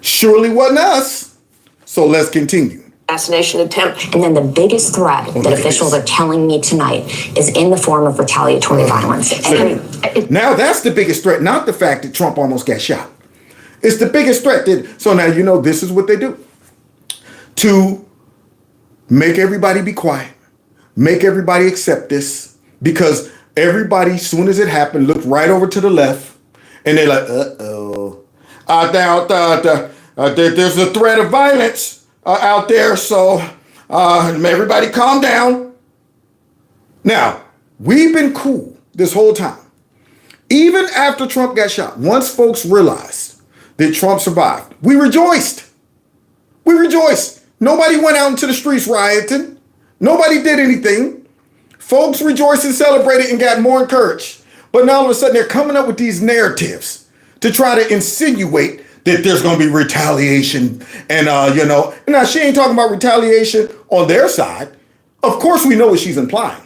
Surely wasn't us. So let's continue. Assassination attempt. And then the biggest threat that officials are telling me tonight is in the form of retaliatory violence. Now that's the biggest threat, not the fact that Trump almost got shot. It's the biggest threat. So now this is what they do. To make everybody be quiet, make everybody accept this, because everybody, as soon as it happened, looked right over to the left, and they're like, there's a threat of violence out there, so everybody calm down. Now, we've been cool this whole time. Even after Trump got shot, once folks realized that Trump survived, we rejoiced. Nobody went out into the streets rioting. Nobody did anything. Folks rejoiced and celebrated and got more encouraged. But now all of a sudden they're coming up with these narratives to try to insinuate that there's going to be retaliation. And, now she ain't talking about retaliation on their side. Of course, we know what she's implying.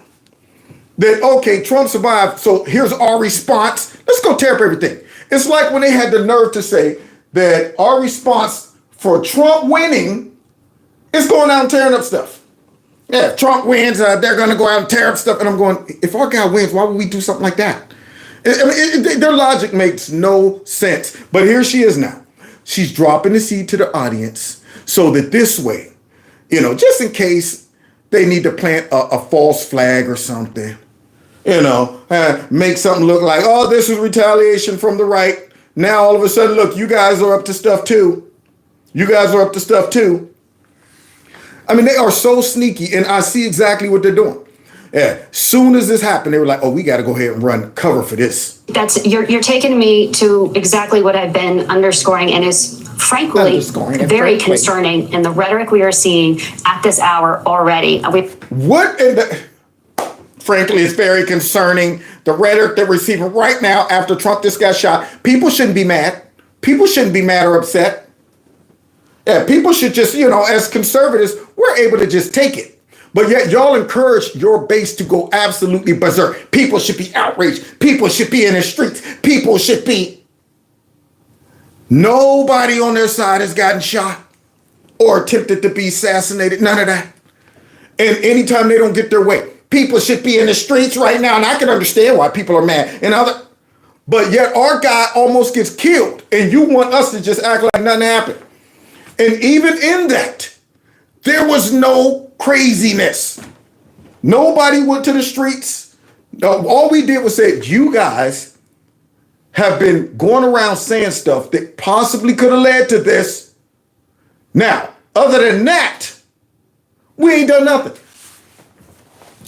That, okay, Trump survived, so here's our response. Let's go tear up everything. It's like when they had the nerve to say that our response for Trump winning is going out and tearing up stuff. Yeah, if Trump wins, they're going to go out and tear up stuff. And I'm going, if our guy wins, why would we do something like that? Their logic makes no sense. But here she is now. She's dropping the seed to the audience so that this way, just in case they need to plant a false flag or something, make something look like, oh, this is retaliation from the right. Now, all of a sudden, look, you guys are up to stuff too. You guys are up to stuff too. I mean, they are so sneaky, and I see exactly what they're doing. Yeah, soon as this happened, they were like, oh, we got to go ahead and run cover for this. You're taking me to exactly what I've been underscoring and is frankly very concerning in the rhetoric we are seeing at this hour already. Frankly, it's very concerning. The rhetoric that we're receiving right now after Trump just got shot. People shouldn't be mad. People shouldn't be mad or upset. Yeah, people should just, as conservatives, we're able to just take it. But yet y'all encourage your base to go absolutely berserk. People should be outraged. People should be in the streets. People should be. Nobody on their side has gotten shot or attempted to be assassinated. None of that. And anytime they don't get their way, people should be in the streets right now. And I can understand why people are mad. But yet our guy almost gets killed. And you want us to just act like nothing happened. And even in that, there was no craziness. Nobody went to the streets. No, all we did was say, you guys have been going around saying stuff that possibly could have led to this. Now, other than that, we ain't done nothing.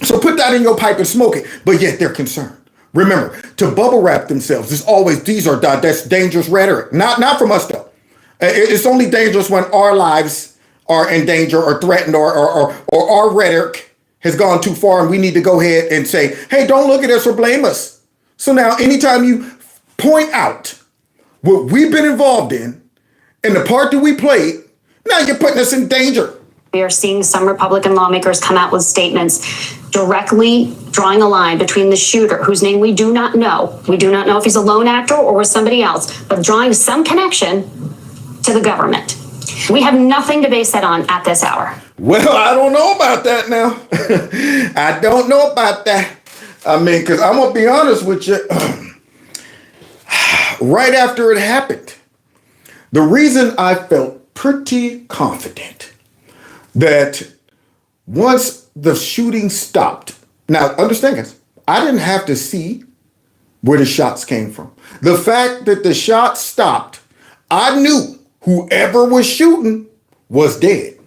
So put that in your pipe and smoke it. But yet they're concerned. Remember, to bubble wrap themselves is always, that's dangerous rhetoric. Not from us though. It's only dangerous when our lives are in danger or threatened or our rhetoric has gone too far and we need to go ahead and say, hey, don't look at us or blame us. So now anytime you point out what we've been involved in and the part that we played, now you're putting us in danger. We are seeing some Republican lawmakers come out with statements directly drawing a line between the shooter, whose name we do not know. We do not know if he's a lone actor or with somebody else, but drawing some connection to the government. We have nothing to base that on at this hour. Well, I don't know about that now. I don't know about that. I mean, because I'm going to be honest with you. Right after it happened, the reason I felt pretty confident that once the shooting stopped, now understand guys, I didn't have to see where the shots came from. The fact that the shots stopped, I knew whoever was shooting was dead.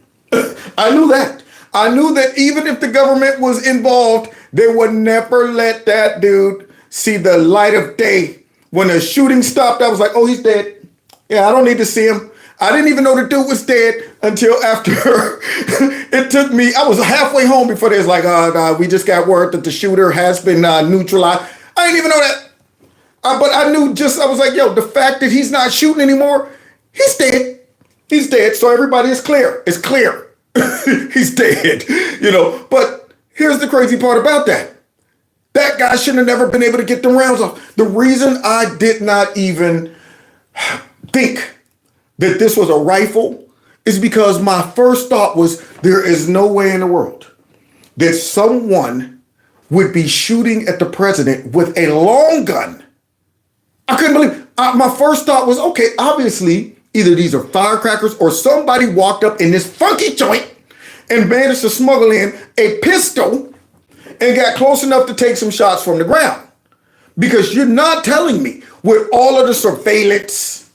I knew that. I knew that even if the government was involved, they would never let that dude see the light of day. When the shooting stopped, I was like, oh, he's dead. Yeah, I don't need to see him. I didn't even know the dude was dead until after it took me. I was halfway home before they was like, we just got word that the shooter has been neutralized. I didn't even know that. But I knew I was like, yo, the fact that he's not shooting anymore, he's dead. He's dead. So everybody is clear. It's clear. He's dead, But here's the crazy part about that. That guy shouldn't have never been able to get them rounds off. The reason I did not even think that this was a rifle is because my first thought was there is no way in the world that someone would be shooting at the president with a long gun. I couldn't believe my first thought was, okay, obviously either these are firecrackers or somebody walked up in this funky joint and managed to smuggle in a pistol and got close enough to take some shots from the ground. Because you're not telling me with all of the surveillance,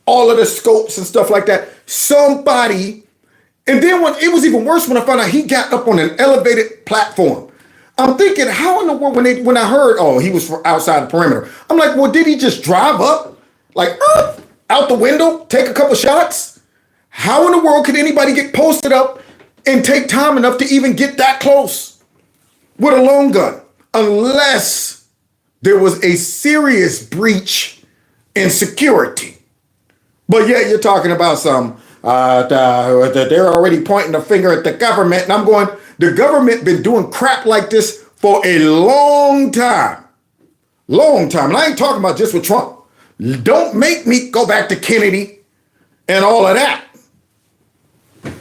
all of the scopes and stuff like that, somebody, and then when it was even worse when I found out he got up on an elevated platform. I'm thinking, how in the world, when I heard, oh, he was outside the perimeter, I'm like, well, did he just drive up, like, out the window, take a couple shots? How in the world could anybody get posted up and take time enough to even get that close with a long gun? Unless there was a serious breach in security. But yet you're talking about they're already pointing the finger at the government. And I'm going, the government been doing crap like this for a long time. Long time. And I ain't talking about just with Trump. Don't make me go back to Kennedy and all of that.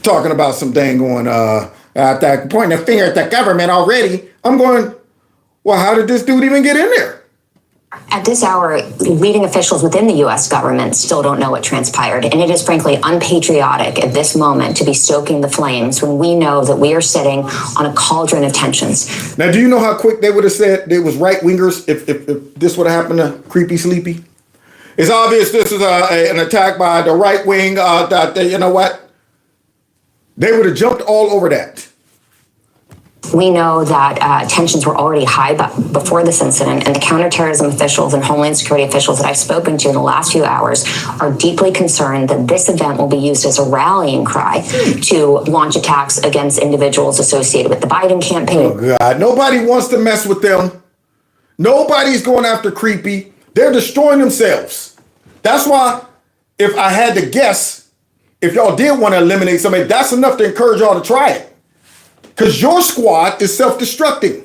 Talking about some dang going, pointing the finger at the government already. I'm going, well, how did this dude even get in there? At this hour, leading officials within the U.S. government still don't know what transpired. And it is frankly unpatriotic at this moment to be stoking the flames when we know that we are sitting on a cauldron of tensions. Now, do you know how quick they would have said it was right-wingers if this would have happened to Creepy Sleepy? It's obvious this is an attack by the right wing. You know what? They would have jumped all over that. We know that tensions were already high before this incident, and the counterterrorism officials and Homeland Security officials that I've spoken to in the last few hours are deeply concerned that this event will be used as a rallying cry to launch attacks against individuals associated with the Biden campaign. Oh, God. Nobody wants to mess with them. Nobody's going after Creepy. They're destroying themselves. That's why, if I had to guess, if y'all did want to eliminate somebody, that's enough to encourage y'all to try it. Because your squad is self-destructing.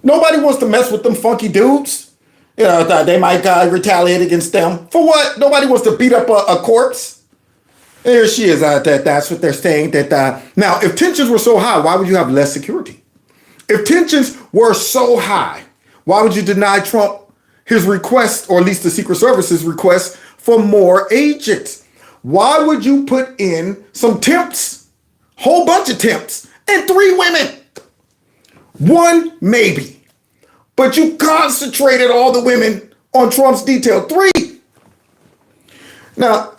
Nobody wants to mess with them funky dudes. You know, they might retaliate against them. For what? Nobody wants to beat up a corpse. There she is. That's what they're saying. Now, if tensions were so high, why would you have less security? If tensions were so high, why would you deny Trump his request, or at least the Secret Service's request, for more agents? Why would you put in some temps, whole bunch of temps, and 3 women? 1 maybe. But you concentrated all the women on Trump's detail. 3. Now,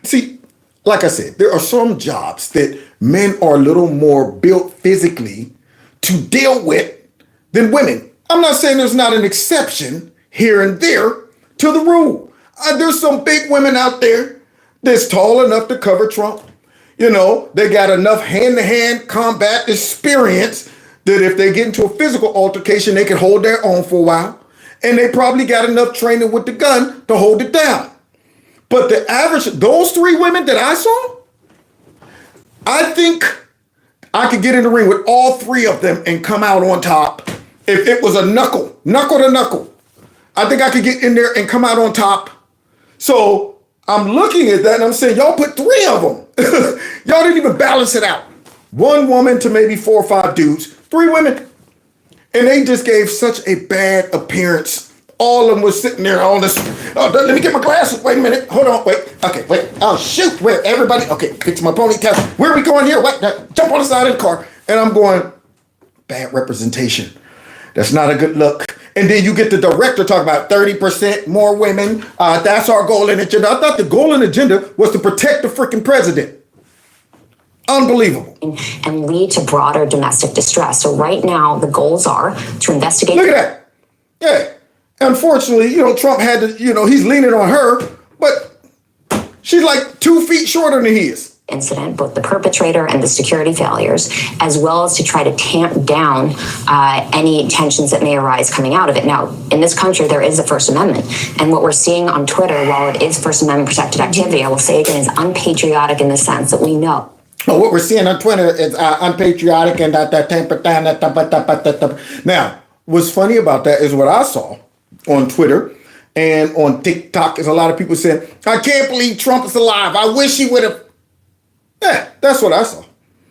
see, like I said, there are some jobs that men are a little more built physically to deal with than women. I'm not saying there's not an exception here and there to the rule. There's some big women out there that's tall enough to cover Trump. You know, they got enough hand-to-hand combat experience that if they get into a physical altercation, they can hold their own for a while. And they probably got enough training with the gun to hold it down. But the average, those 3 women that I saw, I think I could get in the ring with all 3 of them and come out on top. If it was a knuckle to knuckle, I think I could get in there and come out on top. So I'm looking at that and I'm saying, y'all put 3 of them. Y'all didn't even balance it out. 1 woman to maybe 4 or 5 dudes, 3 women. And they just gave such a bad appearance. All of them was sitting there on this. Oh, let me get my glasses. Wait a minute. Hold on. Wait. Okay, wait. Oh, shoot. Where? Everybody. Okay, fix my ponytail. Where are we going here? What? Jump on the side of the car. And I'm going, bad representation. That's not a good look. And then you get the director talking about 30% more women. That's our goal and agenda. I thought the goal and agenda was to protect the freaking president. Unbelievable. And lead to broader domestic distress. So right now, the goals are to investigate. Look at that. Yeah. Unfortunately, you know, Trump had to, you know, he's leaning on her, but she's like 2 feet shorter than he is. Incident, both the perpetrator and the security failures, as well as to try to tamp down any tensions that may arise coming out of it. Now, in this country, there is a First Amendment. And what we're seeing on Twitter, while it is First Amendment protected activity, I will say again, is unpatriotic in the sense that we know. Well, what we're seeing on Twitter is unpatriotic and Now, what's funny about that is what I saw on Twitter and on TikTok is a lot of people saying, I can't believe Trump is alive. I wish he would have. Yeah, that's what I saw.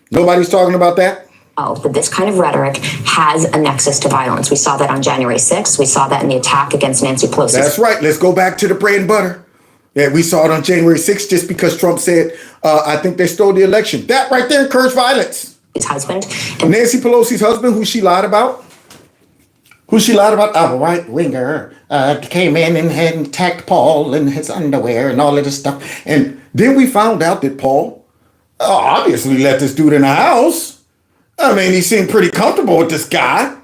Nobody's talking about that. Oh, but this kind of rhetoric has a nexus to violence. We saw that on January 6th. We saw that in the attack against Nancy Pelosi. That's right. Let's go back to the bread and butter. Yeah, we saw it on January 6th just because Trump said, I think they stole the election. That right there encouraged violence. His husband. And Nancy Pelosi's husband, who she lied about. A right-winger came in and had attacked Paul in his underwear and all of this stuff. And then we found out that Paul obviously let this dude in the house. I mean, he seemed pretty comfortable with this guy.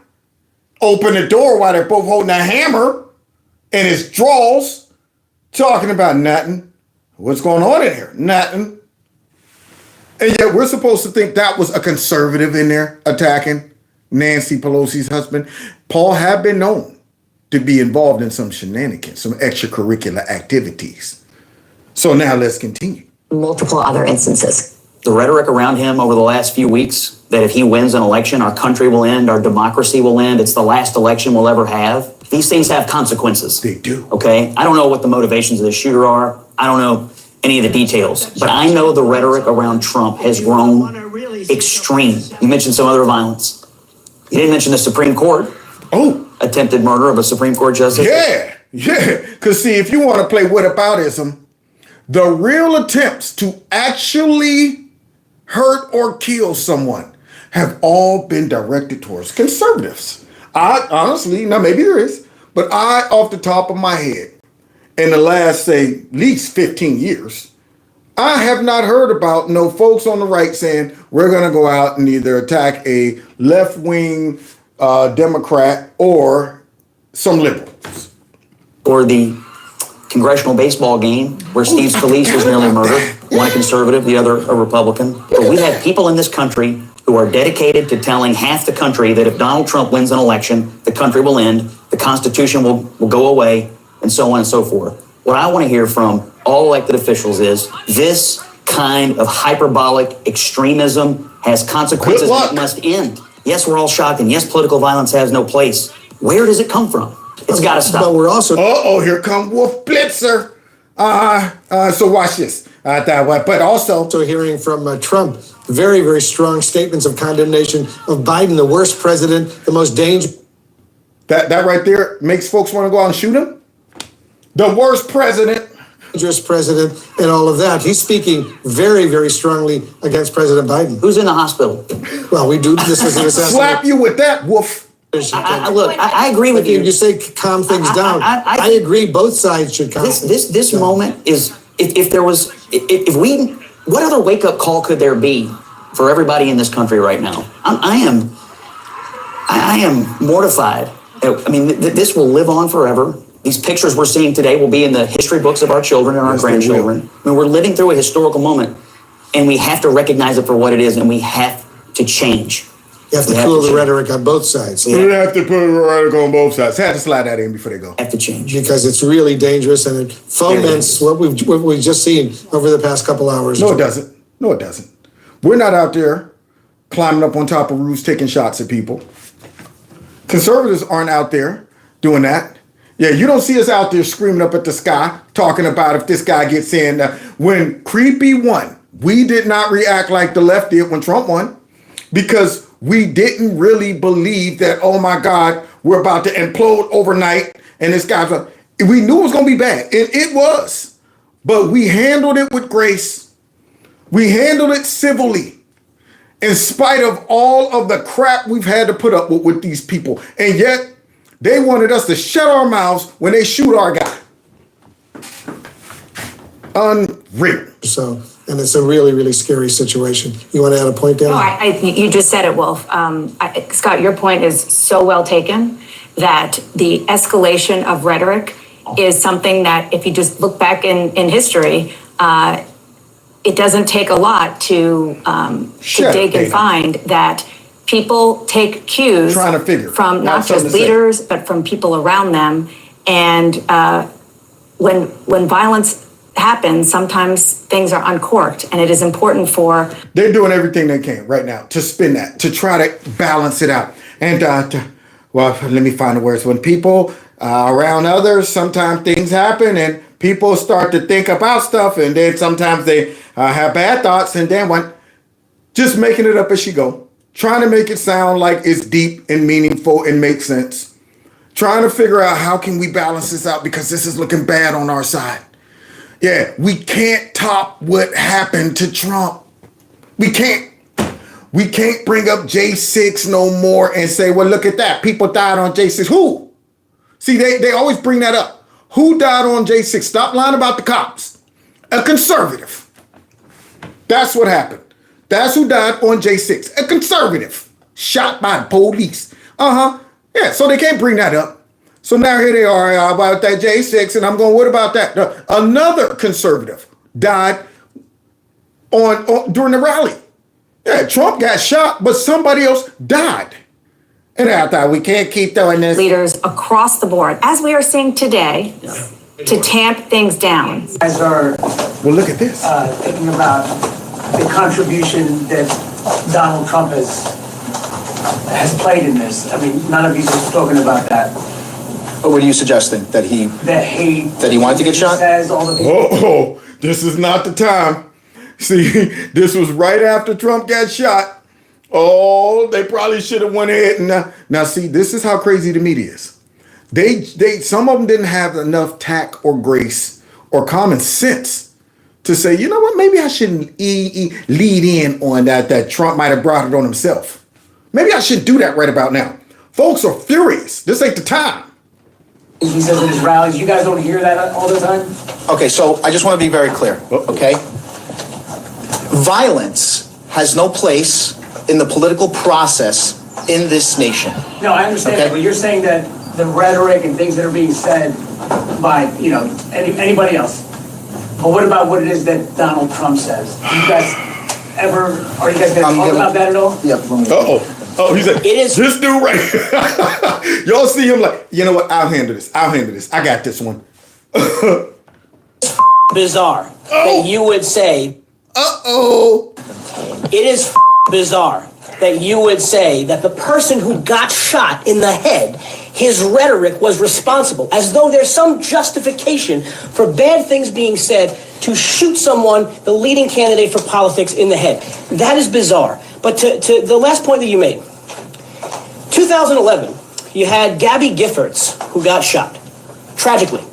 Opened the door while they're both holding a hammer in his drawers, talking about nothing. What's going on in here? Nothing. And yet we're supposed to think that was a conservative in there attacking Nancy Pelosi's husband. Paul had been known to be involved in some shenanigans, some extracurricular activities. So now let's continue. Multiple other instances. The rhetoric around him over the last few weeks that if he wins an election, our country will end, our democracy will end, it's the last election we'll ever have. These things have consequences. They do. Okay? I don't know what the motivations of the shooter are. I don't know any of the details. But I know the rhetoric around Trump has grown extreme. You mentioned some other violence. You didn't mention the Supreme Court. Oh. Attempted murder of a Supreme Court justice. Yeah. Because see, if you want to play whataboutism, the real attempts to actually hurt or kill someone have all been directed towards conservatives. I honestly, now maybe there is, but I, off the top of my head, in the last, say, at least 15 years, I have not heard about no folks on the right saying we're going to go out and either attack a left-wing Democrat or some liberals. Or the congressional baseball game where Steve Scalise was nearly murdered, one a conservative, the other a Republican. But we have people in this country who are dedicated to telling half the country that if Donald Trump wins an election, the country will end, the Constitution will go away, and so on and so forth. What I want to hear from all elected officials is this kind of hyperbolic extremism has consequences that must end. Yes, we're all shocked, and yes, political violence has no place. Where does it come from? It's got to stop. But we're also... Here come Wolf Blitzer. So watch this. But also hearing from Trump very, very strong statements of condemnation of Biden, the worst president, the most dangerous. That right there makes folks want to go out and shoot him. The worst president. Dangerous president and all of that. He's speaking very, very strongly against President Biden. Who's in the hospital? Well, we do this as an assassination. Slap you with that, Wolf. I agree with you. You say calm things down. I agree. Both sides should calm things down. This moment is, if we, what other wake up call could there be for everybody in this country right now? I am mortified. I mean, this will live on forever. These pictures we're seeing today will be in the history books of our children and our grandchildren. I mean, we're living through a historical moment, and we have to recognize it for what it is, and we have to change. You have to cool the rhetoric on both sides. You have to put the rhetoric on both sides. Had to slide that in before they go. Have to change. Because it's really dangerous, and it foments what we've just seen over the past couple hours. No, it doesn't. No, it doesn't. We're not out there climbing up on top of roofs, taking shots at people. Conservatives aren't out there doing that. Yeah, you don't see us out there screaming up at the sky, talking about if this guy gets in. When Creepy won, we did not react like the left did when Trump won, because we didn't really believe that, oh my God, we're about to implode overnight. And this guy's we knew it was going to be bad. And it was. But we handled it with grace. We handled it civilly, in spite of all of the crap we've had to put up with these people. And yet, they wanted us to shut our mouths when they shoot our guy. Unreal. So, and it's a really, really scary situation. You want to add a point there? No, I think you just said it, Wolf. Scott, your point is so well taken that the escalation of rhetoric is something that if you just look back in history, it doesn't take a lot to dig and find that people take cues from not just leaders, but from people around them. And when violence happens, sometimes things are uncorked, and it is important for... They're doing everything they can right now to spin that, to try to balance it out. And, well, let me find the words. When people around others, sometimes things happen, and people start to think about stuff, and then sometimes they have bad thoughts, and then just making it up as you go. Trying to make it sound like it's deep and meaningful and make sense. Trying to figure out how can we balance this out because this is looking bad on our side. Yeah, we can't top what happened to Trump. We can't. We can't bring up J6 no more and say, well, look at that. People died on J6. Who? See, they always bring that up. Who died on J6? Stop lying about the cops. A conservative. That's what happened. That's who died on J6. A conservative. Shot by the police. Yeah, so they can't bring that up. So now here they are about that J6, and I'm going, what about that? Another conservative died during the rally. Yeah, Trump got shot, but somebody else died. And I thought, we can't keep doing this. Leaders across the board, as we are seeing today, to tamp things down. You guys are Well, look at this. Thinking about the contribution that Donald Trump has played in this. I mean, none of you are talking about that. But what are you suggesting? That he wanted to get shot? Says all the people. Oh, this is not the time. See, this was right after Trump got shot. Oh, they probably should have went ahead and now see, this is how crazy the media is. They some of them didn't have enough tact or grace or common sense to say, you know what, maybe I shouldn't lead in on that Trump might have brought it on himself. Maybe I shouldn't do that right about now. Folks are furious. This ain't the time. He says in his rallies, you guys don't hear that all the time? Okay, so I just want to be very clear, okay? Violence has no place in the political process in this nation. No, I understand that, but you're saying that the rhetoric and things that are being said by, anybody else. But what about what it is that Donald Trump says? Do you guys are you guys going to talk about that at all? Yep. Oh, he said, this dude right. Y'all see him like, you know what? I'll handle this. I got this one. Bizarre that you would say. It is bizarre that you would say that the person who got shot in the head, his rhetoric was responsible, as though there's some justification for bad things being said to shoot someone, the leading candidate for politics, in the head. That is bizarre. But to the last point that you made, 2011, you had Gabby Giffords, who got shot, tragically.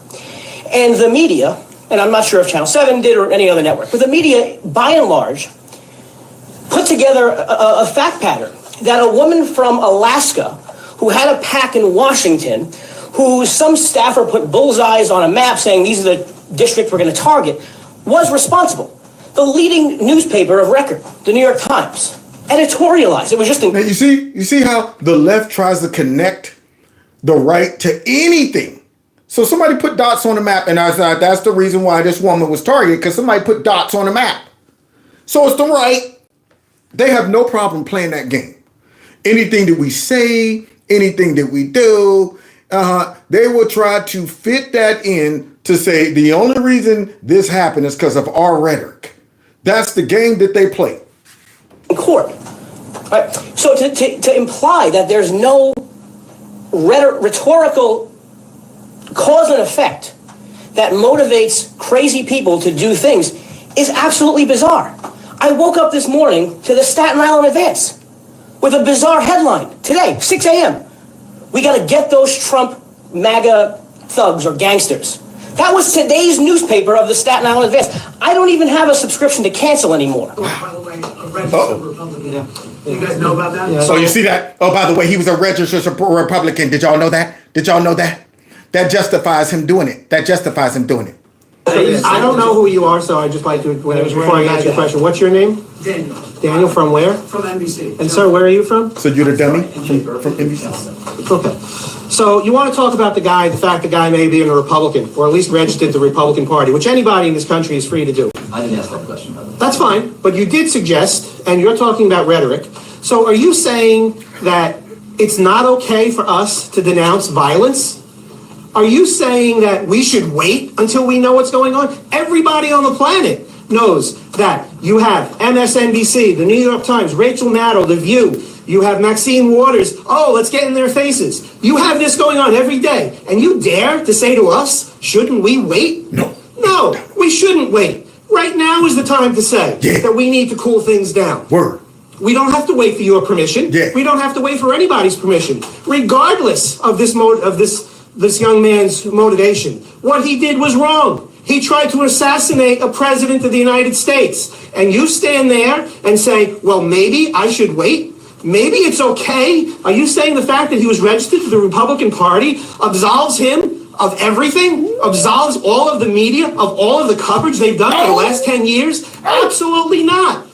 And the media, and I'm not sure if Channel 7 did or any other network, but the media, by and large, put together a fact pattern that a woman from Alaska who had a PAC in Washington, who some staffer put bullseyes on a map saying these are the districts we're going to target, was responsible. The leading newspaper of record, the New York Times, editorialized. It was just... Now you see how the left tries to connect the right to anything. So somebody put dots on the map, and I thought that's the reason why this woman was targeted, because somebody put dots on the map. So it's the right. They have no problem playing that game. Anything that we say, anything that we do, they will try to fit that in to say the only reason this happened is because of our rhetoric. That's the game that they play. In court. Right? So to imply that there's no rhetorical cause and effect that motivates crazy people to do things is absolutely bizarre. I woke up this morning to the Staten Island Advance with a bizarre headline today, 6 a.m. We got to get those Trump MAGA thugs or gangsters. That was today's newspaper of the Staten Island Advance. I don't even have a subscription to Cancel anymore. By the way, a registered Republican. You guys know about that? So you see that? Oh, by the way, he was a registered Republican. Did y'all know that? That justifies him doing it. I don't know who you are, so I just like to, before I ask you a question, what's your name? Daniel. Daniel, from where? From NBC. And sir, where are you from? So you're the dummy from NBC? Okay. So you want to talk about the fact the guy may be a Republican, or at least registered to the Republican Party, which anybody in this country is free to do. I didn't ask that question. That's fine, but you did suggest, and you're talking about rhetoric. So are you saying that it's not okay for us to denounce violence? Are you saying that we should wait until we know what's going on? Everybody on the planet knows that you have MSNBC, the New York Times, Rachel Maddow, The View, you have Maxine Waters. Oh, let's get in their faces. You have this going on every day. And you dare to say to us, shouldn't we wait? No, we shouldn't wait. Right now is the time to say that we need to cool things down. Word. We don't have to wait for your permission. We don't have to wait for anybody's permission, regardless of this young man's motivation. What he did was wrong. He tried to assassinate a president of the United States. And you stand there and say, well, maybe I should wait. Maybe it's okay. Are you saying the fact that he was registered to the Republican Party absolves him of everything? Absolves all of the media, of all of the coverage they've done for the last 10 years? Absolutely not.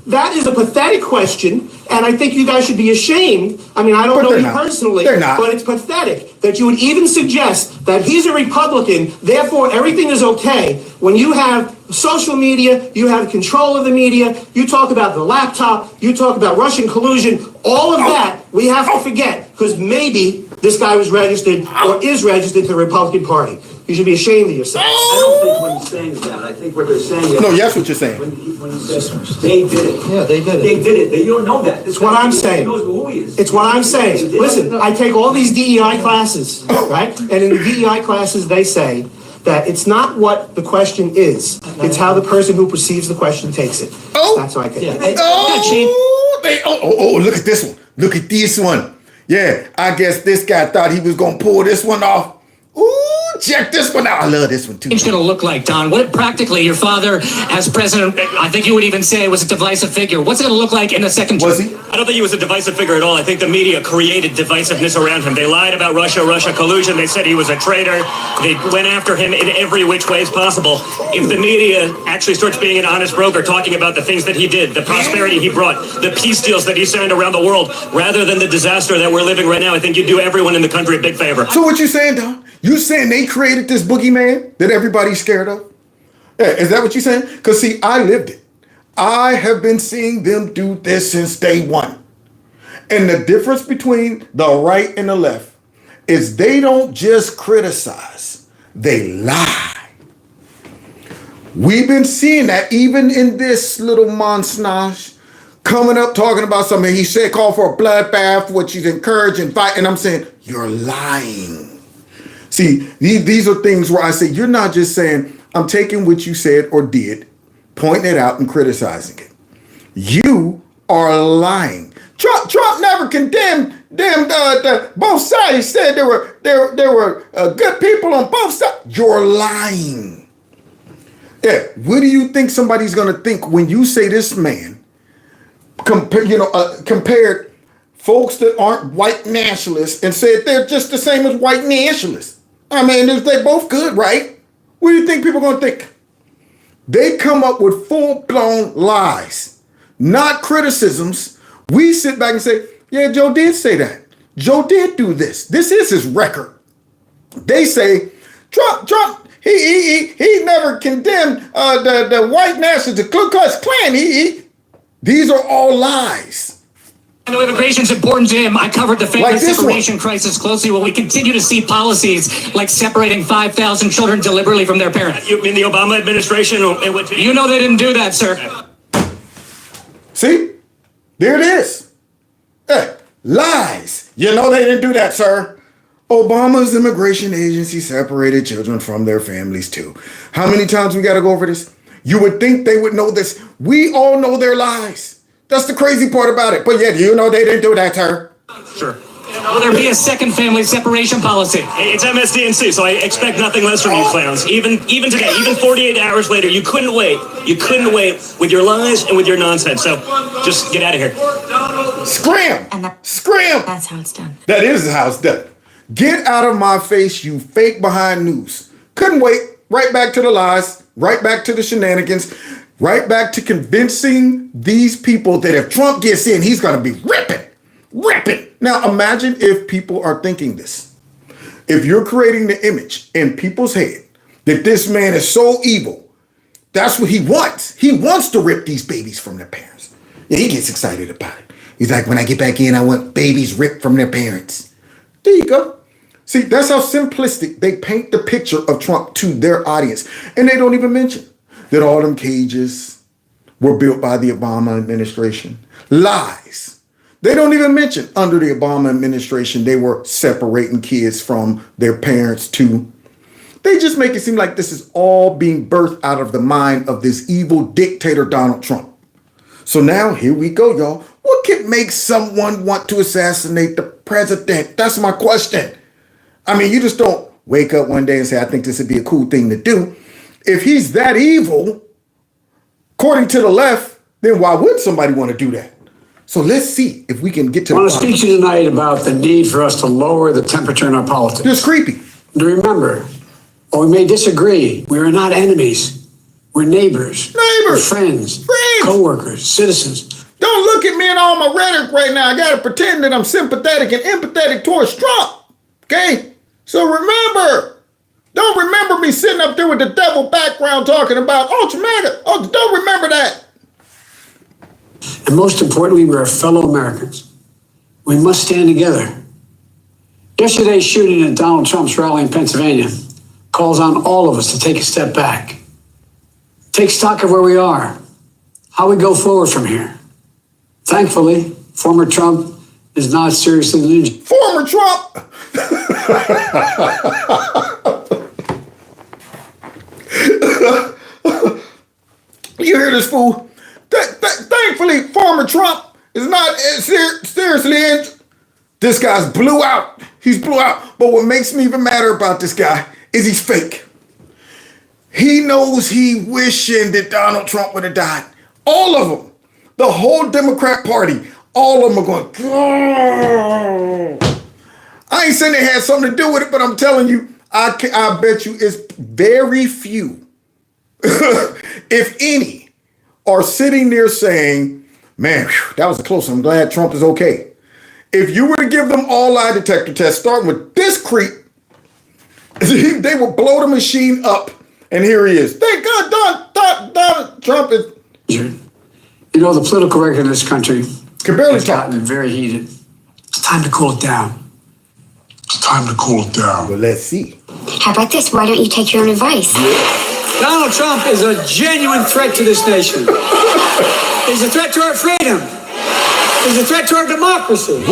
That is a pathetic question, and I think you guys should be ashamed. I mean, I don't know you personally, but it's pathetic that you would even suggest that he's a Republican, therefore everything is okay. When you have social media, you have control of the media, you talk about the laptop, you talk about Russian collusion, all of that we have to forget, because maybe this guy was registered or is registered to the Republican Party. You should be ashamed of yourself. I don't think what he's saying is that. I think what they're saying is... No, that's what you're saying. When he says, they did it. Yeah, they did it. They did it. You don't know that. It's what I'm saying. It's what I'm saying. Listen, I take all these DEI classes, right? And in the DEI classes, they say that it's not what the question is. It's how the person who perceives the question takes it. That's how I take it. Look at this one. Look at this one. Yeah, I guess this guy thought he was going to pull this one off. Ooh, check this one out. I love this one too. It's going to look like, Don? What practically your father as president, I think you would even say was a divisive figure. What's it going to look like in the second term? Was he? I don't think he was a divisive figure at all. I think the media created divisiveness around him. They lied about Russia collusion. They said he was a traitor. They went after him in every which way possible. If the media actually starts being an honest broker, talking about the things that he did, the prosperity he brought, the peace deals that he signed around the world, rather than the disaster that we're living right now, I think you do everyone in the country a big favor. So what you saying, Don? You saying they created this boogeyman that everybody's scared of? Yeah, is that what you're saying? Because see, I lived it. I have been seeing them do this since day one. And the difference between the right and the left is they don't just criticize, they lie. We've been seeing that even in this little montage coming up talking about something. He said call for a bloodbath, which he's encouraging fight. And I'm saying, you're lying. See, these are things where I say, you're not just saying, I'm taking what you said or did, pointing it out and criticizing it. You are lying. Trump never condemned both sides. He said there were good people on both sides. You're lying. Yeah, what do you think somebody's going to think when you say this man compared folks that aren't white nationalists and said they're just the same as white nationalists? I mean, they're both good, right? What do you think people are going to think? They come up with full-blown lies, not criticisms. We sit back and say, yeah, Joe did say that. Joe did do this. This is his record. They say, Trump, he never condemned the white nationalists, the Ku Klux Klan. These are all lies. I know immigration's important to him. I covered the family separation crisis closely. Will we continue to see policies like separating 5,000 children deliberately from their parents? You mean the Obama administration? You know they didn't do that, sir. See? There it is. Hey, lies. You know they didn't do that, sir. Obama's immigration agency separated children from their families too. How many times we got to go over this? You would think they would know this. We all know their lies. That's the crazy part about it. But yeah, you know they didn't do that, sir. Sure. Will there be a second family separation policy? It's MSDNC, so I expect nothing less from you clowns. Even today, even 48 hours later, you couldn't wait. You couldn't wait with your lies and with your nonsense. So just get out of here. Scram! Scram! That's how it's done. That is how it's done. Get out of my face, you fake behind news. Couldn't wait. Right back to the lies. Right back to the shenanigans. Right back to convincing these people that if Trump gets in, he's going to be ripping. Now, imagine if people are thinking this. If you're creating the image in people's head that this man is so evil, that's what he wants. He wants to rip these babies from their parents. Yeah, he gets excited about it. He's like, when I get back in, I want babies ripped from their parents. There you go. See, that's how simplistic they paint the picture of Trump to their audience. And they don't even mention that all them cages were built by the Obama administration. Lies. They don't even mention under the Obama administration, they were separating kids from their parents too. They just make it seem like this is all being birthed out of the mind of this evil dictator, Donald Trump. So now here we go, y'all. What could make someone want to assassinate the president? That's my question. I mean, you just don't wake up one day and say, I think this would be a cool thing to do. If he's that evil, according to the left, then why would somebody want to do that? So let's see if we can get to I want to speak to you tonight about the need for us to lower the temperature in our politics. It's creepy. To remember, while we may disagree, we are not enemies. We're neighbors. We're friends. Co-workers, citizens. Don't look at me and all my rhetoric right now. I got to pretend that I'm sympathetic and empathetic towards Trump. Okay? So remember, don't remember me sitting up there with the devil background talking about ultramagna. Oh, don't remember that. And most importantly, we are fellow Americans. We must stand together. Yesterday's shooting at Donald Trump's rally in Pennsylvania calls on all of us to take a step back, take stock of where we are, how we go forward from here. Thankfully, former Trump is not seriously injured. Former Trump! You hear this fool? Thankfully, former Trump is not seriously injured. This guy's blew out. He's blew out. But what makes me even madder about this guy is he's fake. He knows he wishing that Donald Trump would have died. All of them. The whole Democrat Party. All of them are going, grrr. I ain't saying they had something to do with it, but I'm telling you, I bet you it's very few, if any, are sitting there saying, man, whew, that was a close one. I'm glad Trump is okay. If you were to give them all lie detector tests, starting with this creep, they would blow the machine up. And here he is. Thank God Donald Trump is... You know, the political record in this country has gotten very heated. It's time to cool it down. It's time to cool it down. Well, let's see. How about this? Why don't you take your own advice? Donald Trump is a genuine threat to this nation. He's a threat to our freedom. He's a threat to our democracy.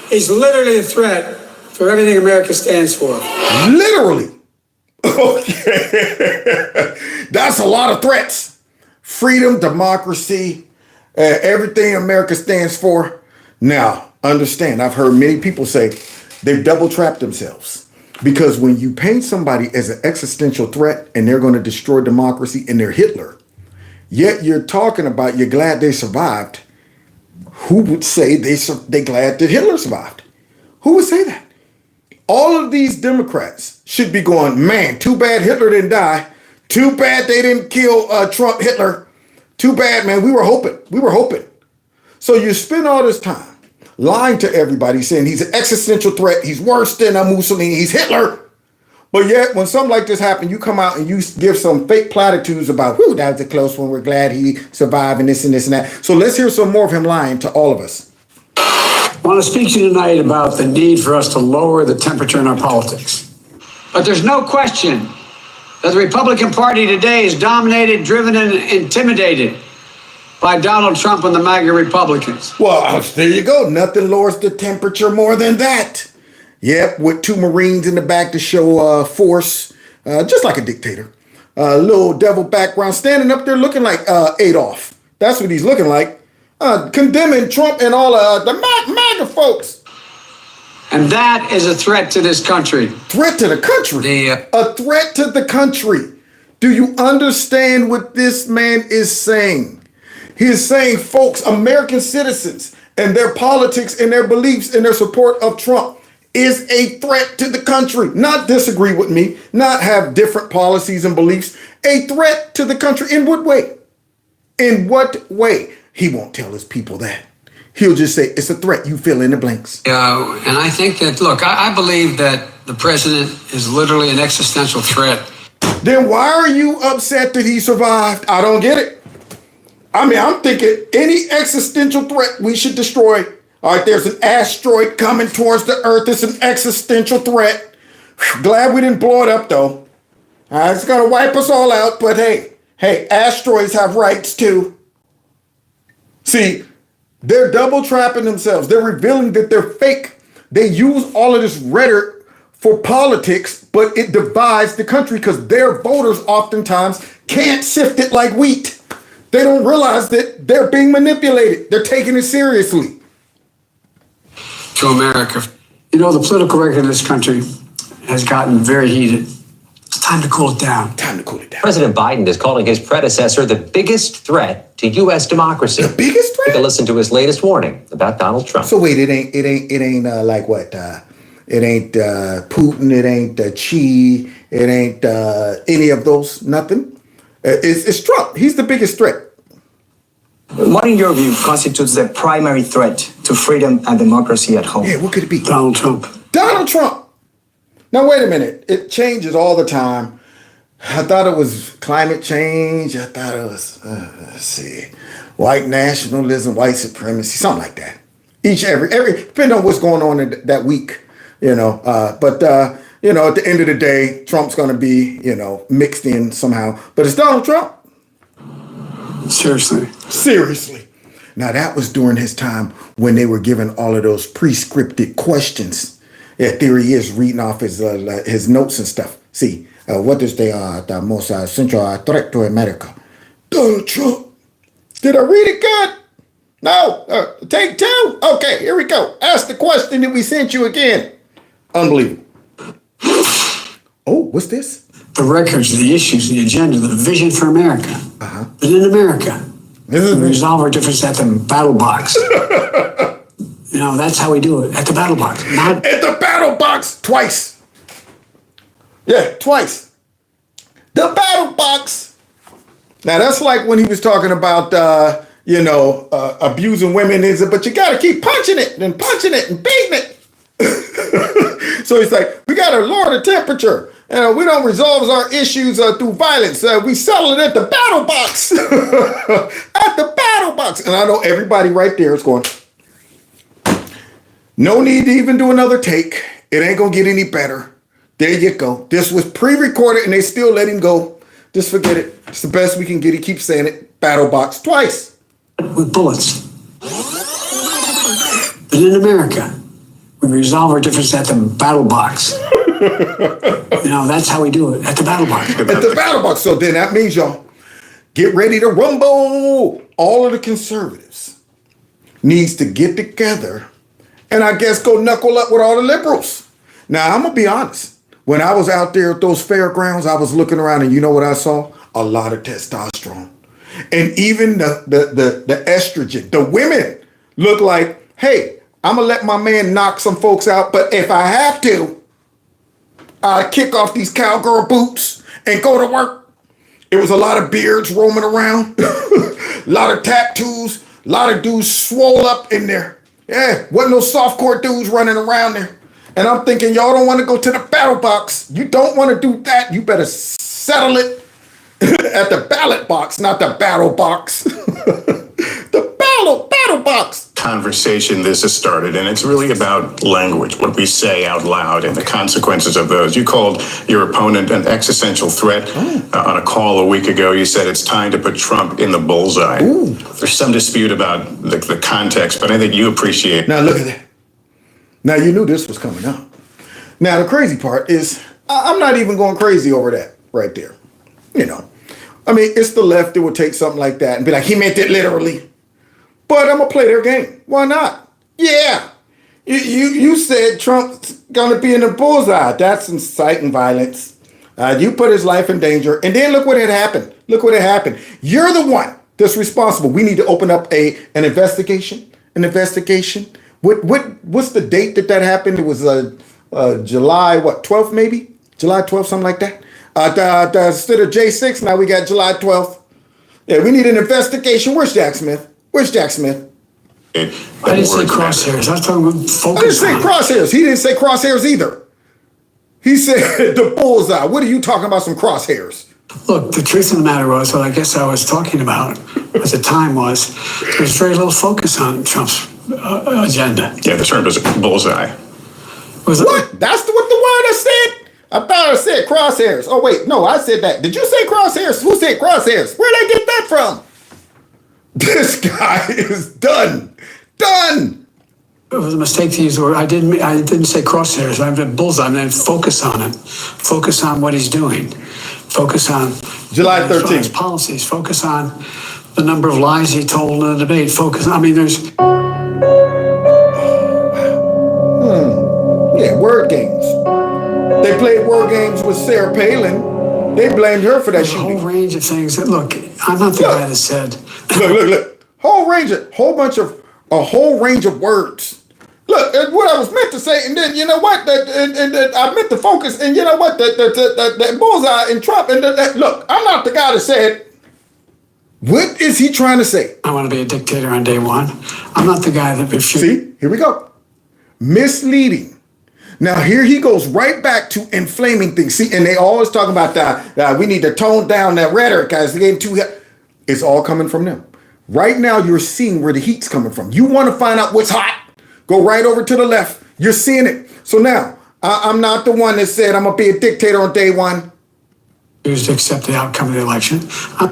He's literally a threat for everything America stands for. Literally. Okay. That's a lot of threats. Freedom, democracy, everything America stands for. Now, understand, I've heard many people say they've double trapped themselves. Because when you paint somebody as an existential threat and they're going to destroy democracy and they're Hitler, yet you're talking about you're glad they survived, who would say they glad that Hitler survived? Who would say that? All of these Democrats should be going, man, too bad Hitler didn't die. Too bad they didn't kill Trump, Hitler. Too bad, man. We were hoping. So you spend all this time lying to everybody, saying he's an existential threat. He's worse than a Mussolini. He's Hitler. But yet, when something like this happened, you come out and you give some fake platitudes about, whew, that was a close one. We're glad he survived and this and this and that. So let's hear some more of him lying to all of us. I want to speak to you tonight about the need for us to lower the temperature in our politics. But there's no question that the Republican Party today is dominated, driven, and intimidated by Donald Trump and the MAGA Republicans. Well, there you go. Nothing lowers the temperature more than that. Yep, with two Marines in the back to show force, just like a dictator. Little devil background, standing up there looking like Adolf. That's what he's looking like. Condemning Trump and all the MAGA folks. And that is a threat to this country. Threat to the country? A threat to the country. Do you understand what this man is saying? He is saying, folks, American citizens and their politics and their beliefs and their support of Trump is a threat to the country. Not disagree with me, not have different policies and beliefs. A threat to the country. In what way? In what way? He won't tell his people that. He'll just say, it's a threat. You fill in the blanks. And I think that, look, I believe that the president is literally an existential threat. Then why are you upset that he survived? I don't get it. I mean, I'm thinking any existential threat we should destroy. All right, there's an asteroid coming towards the earth. It's an existential threat. Whew, glad we didn't blow it up, though. It's going to wipe us all out. But hey, asteroids have rights, too. See, they're double trapping themselves. They're revealing that they're fake. They use all of this rhetoric for politics, but it divides the country because their voters oftentimes can't sift it like wheat. They don't realize that they're being manipulated. They're taking it seriously. To America. You know, the political record in this country has gotten very heated. It's time to cool it down. Time to cool it down. President Biden is calling his predecessor the biggest threat to U.S. democracy. The biggest threat? Take a listen to his latest warning about Donald Trump. So wait, it ain't like what? It ain't Putin. It ain't Xi. It ain't any of those. Nothing. It's Trump. He's the biggest threat. What, in your view, constitutes the primary threat to freedom and democracy at home? Yeah, what could it be? Donald Trump. Donald Trump. Now, wait a minute. It changes all the time. I thought it was climate change. I thought it was, let's see, white nationalism, white supremacy, something like that. Every depending on what's going on in that week, you know. But you know, at the end of the day, Trump's going to be, you know, mixed in somehow. But it's Donald Trump. Seriously. Seriously. Now, that was during his time when they were given all of those pre-scripted questions. Yeah, theory is reading off his notes and stuff. See, what is the most central threat to America? Donald Trump. Did I read it good? No. Take two? Okay, here we go. Ask the question that we sent you again. Unbelievable. Oh, what's this? The records, the issues, the agenda, the vision for America. But in America, we resolve our differences at the battle box. You know, that's how we do it, at the battle box. Not at the battle box twice. Yeah, twice. The battle box. Now, that's like when he was talking about, abusing women. But you got to keep punching it and beating it. So he's like, we got to lower the temperature. We don't resolve our issues through violence. We settle it at the battle box. At the battle box. And I know everybody right there is going, no need to even do another take. It ain't going to get any better. There you go. This was pre-recorded and they still let him go. Just forget it. It's the best we can get. He keeps saying it. Battle box twice. with bullets. But in America, we resolve our differences at the battle box. You know, that's how we do it, at the battle box. At the battle box. So then that means, y'all, get ready to rumble. All of the conservatives needs to get together and I guess go knuckle up with all the liberals. Now, I'm going to be honest. When I was out there at those fairgrounds, I was looking around and you know what I saw? A lot of testosterone. And even the estrogen. The women look like, hey, I'm going to let my man knock some folks out, but if I have to, I kick off these cowgirl boots and go to work. It was a lot of beards roaming around, a lot of tattoos, a lot of dudes swole up in there. Yeah, wasn't no softcore dudes running around there. And I'm thinking, y'all don't want to go to the battle box. You don't want to do that. You better settle it at the ballot box, not the battle box. The battle box. Conversation this has started, and it's really about language, what we say out loud and the consequences of those. You called your opponent an existential threat on a call a week ago. You said it's time to put Trump in the bullseye. Ooh. There's some dispute about the context, but I think you appreciate. Now look at that. Now you knew this was coming up. Now the crazy part is I'm not even going crazy over that right there. You know, I mean, it's the left that would take something like that and be like, he meant it literally. But I'm going to play their game. Why not? Yeah. You said Trump's going to be in the bullseye. That's inciting violence. You put his life in danger. And then look what had happened. Look what had happened. You're the one that's responsible. We need to open up an investigation. An investigation. What's the date that happened? It was July, 12th maybe? July 12th, something like that. Instead of J6, now we got July 12th. Yeah, we need an investigation. Where's Jack Smith? Where's Jack Smith? I didn't say crosshairs. I was talking about focus. I didn't say crosshairs. He didn't say crosshairs either. He said the bullseye. What are you talking about, some crosshairs? Look, the truth of the matter was, what I guess I was talking about at the time was, there was very little focus on Trump's agenda. Yeah, the term was bullseye. What? That's what the word I said? I thought I said crosshairs. Oh, wait. No, I said that. Did you say crosshairs? Who said crosshairs? Where'd I get that from? This guy is done. Done. It was a mistake to use the word. I didn't say crosshairs. I meant bullseye. I meant focus on him. Focus on what he's doing. Focus on July 13th. His policies. Focus on the number of lies he told in the debate. Focus. I mean, there's. Yeah, word games. They played word games with Sarah Palin. They blamed her for that shooting. A whole range of things. Look, I'm not the guy that said. Look. A whole range of words. Look, what I was meant to say, and then you know what? And I meant to focus, and you know what? The bullseye and Trump. And look, I'm not the guy that said. What is he trying to say? I want to be a dictator on day one. I'm not the guy that. See, here we go. Misleading. Now here he goes right back to inflaming things. See, and they always talk about that we need to tone down that rhetoric, guys. Getting too. It's all coming from them. Right now, you're seeing where the heat's coming from. You want to find out what's hot? Go right over to the left. You're seeing it. So now, I'm not the one that said I'm going to be a dictator on day one. Refuse to accept the outcome of the election.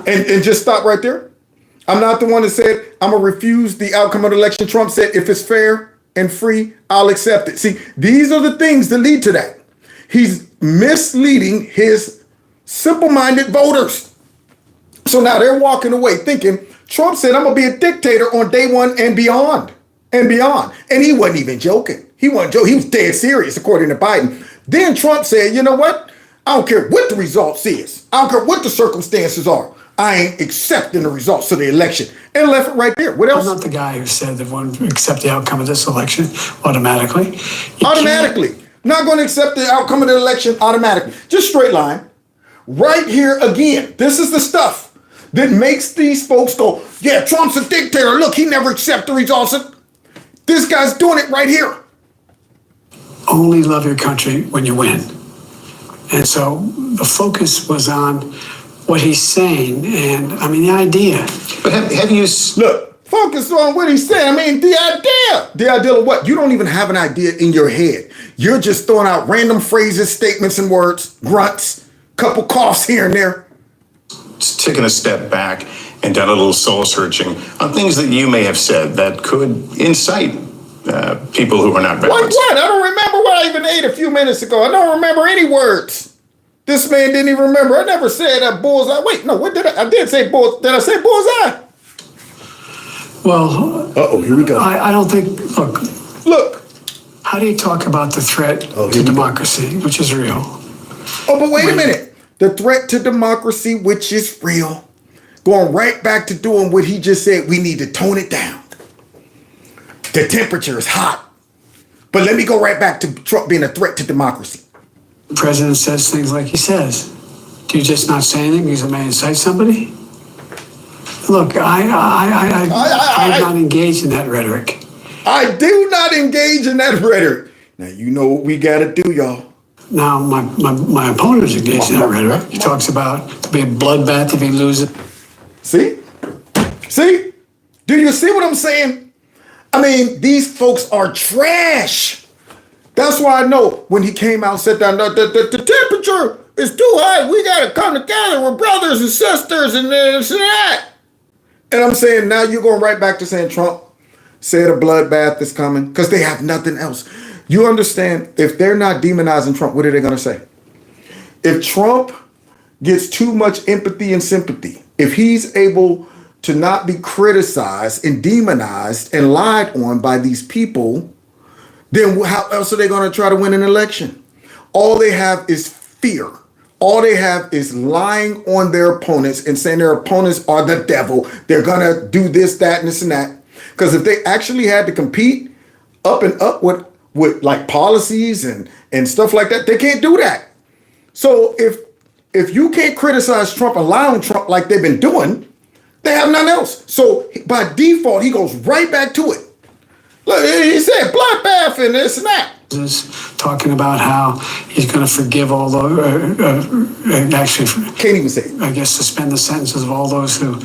And just stop right there. I'm not the one that said I'm going to refuse the outcome of the election. Trump said if it's fair and free, I'll accept it. See, these are the things that lead to that. He's misleading his simple-minded voters. So now they're walking away thinking Trump said I'm going to be a dictator on day one and beyond. And beyond. And he wasn't even joking. He wasn't joking. He was dead serious, according to Biden. Then Trump said, you know what? I don't care what the results is. I don't care what the circumstances are. I ain't accepting the results of the election. And left it right there. What else? I'm not the guy who said that one accept the outcome of this election automatically. Automatically. Not going to accept the outcome of the election automatically. Just straight line. Right here again. This is the stuff that makes these folks go, yeah, Trump's a dictator. Look, he never accepted the results. This guy's doing it right here. Only love your country when you win. And so the focus was on what he's saying. And I mean, the idea. But have you... Look, focus on what he's saying. I mean, the idea. The idea of what? You don't even have an idea in your head. You're just throwing out random phrases, statements, and words, grunts, couple coughs here and there. Just taking a step back and done a little soul searching on things that you may have said that could incite people who are not veterans. Like what? I don't remember what I even ate a few minutes ago. I don't remember any words. This man didn't even remember. I never said a bullseye. Wait, no, what did I did say bullseye. Did I say bullseye? Well, uh-oh, here we go. I don't think, look. How do you talk about the threat to democracy, which is real? Oh, but wait a minute. The threat to democracy, which is real. Going right back to doing what he just said, we need to tone it down. The temperature is hot. But let me go right back to Trump being a threat to democracy. The president says things like he says. Do you just not say anything because it may incite somebody? Look, I'm not engaged in that rhetoric. I do not engage in that rhetoric. Now, you know what we got to do, y'all. Now, my opponent is engaged in that rhetoric. He talks about to be a bloodbath if he loses. See? See? Do you see what I'm saying? I mean, these folks are trash. That's why I know when he came out and said that the temperature is too high. We got to come together. We're brothers and sisters and this and that. And I'm saying now you're going right back to saying Trump said a bloodbath is coming because they have nothing else. You understand, if they're not demonizing Trump, what are they going to say? If Trump gets too much empathy and sympathy, if he's able to not be criticized and demonized and lied on by these people, then how else are they going to try to win an election? All they have is fear. All they have is lying on their opponents and saying their opponents are the devil. They're going to do this, that, and this and that. Because if they actually had to compete up and up with like policies and stuff like that, they can't do that. So if you can't criticize Trump and lie on Trump like they've been doing, they have nothing else. So by default, he goes right back to it. Look, he said bloodbath and this and that. Talking about how he's going to forgive all those, actually, can't even say it. I guess suspend the sentences of all those who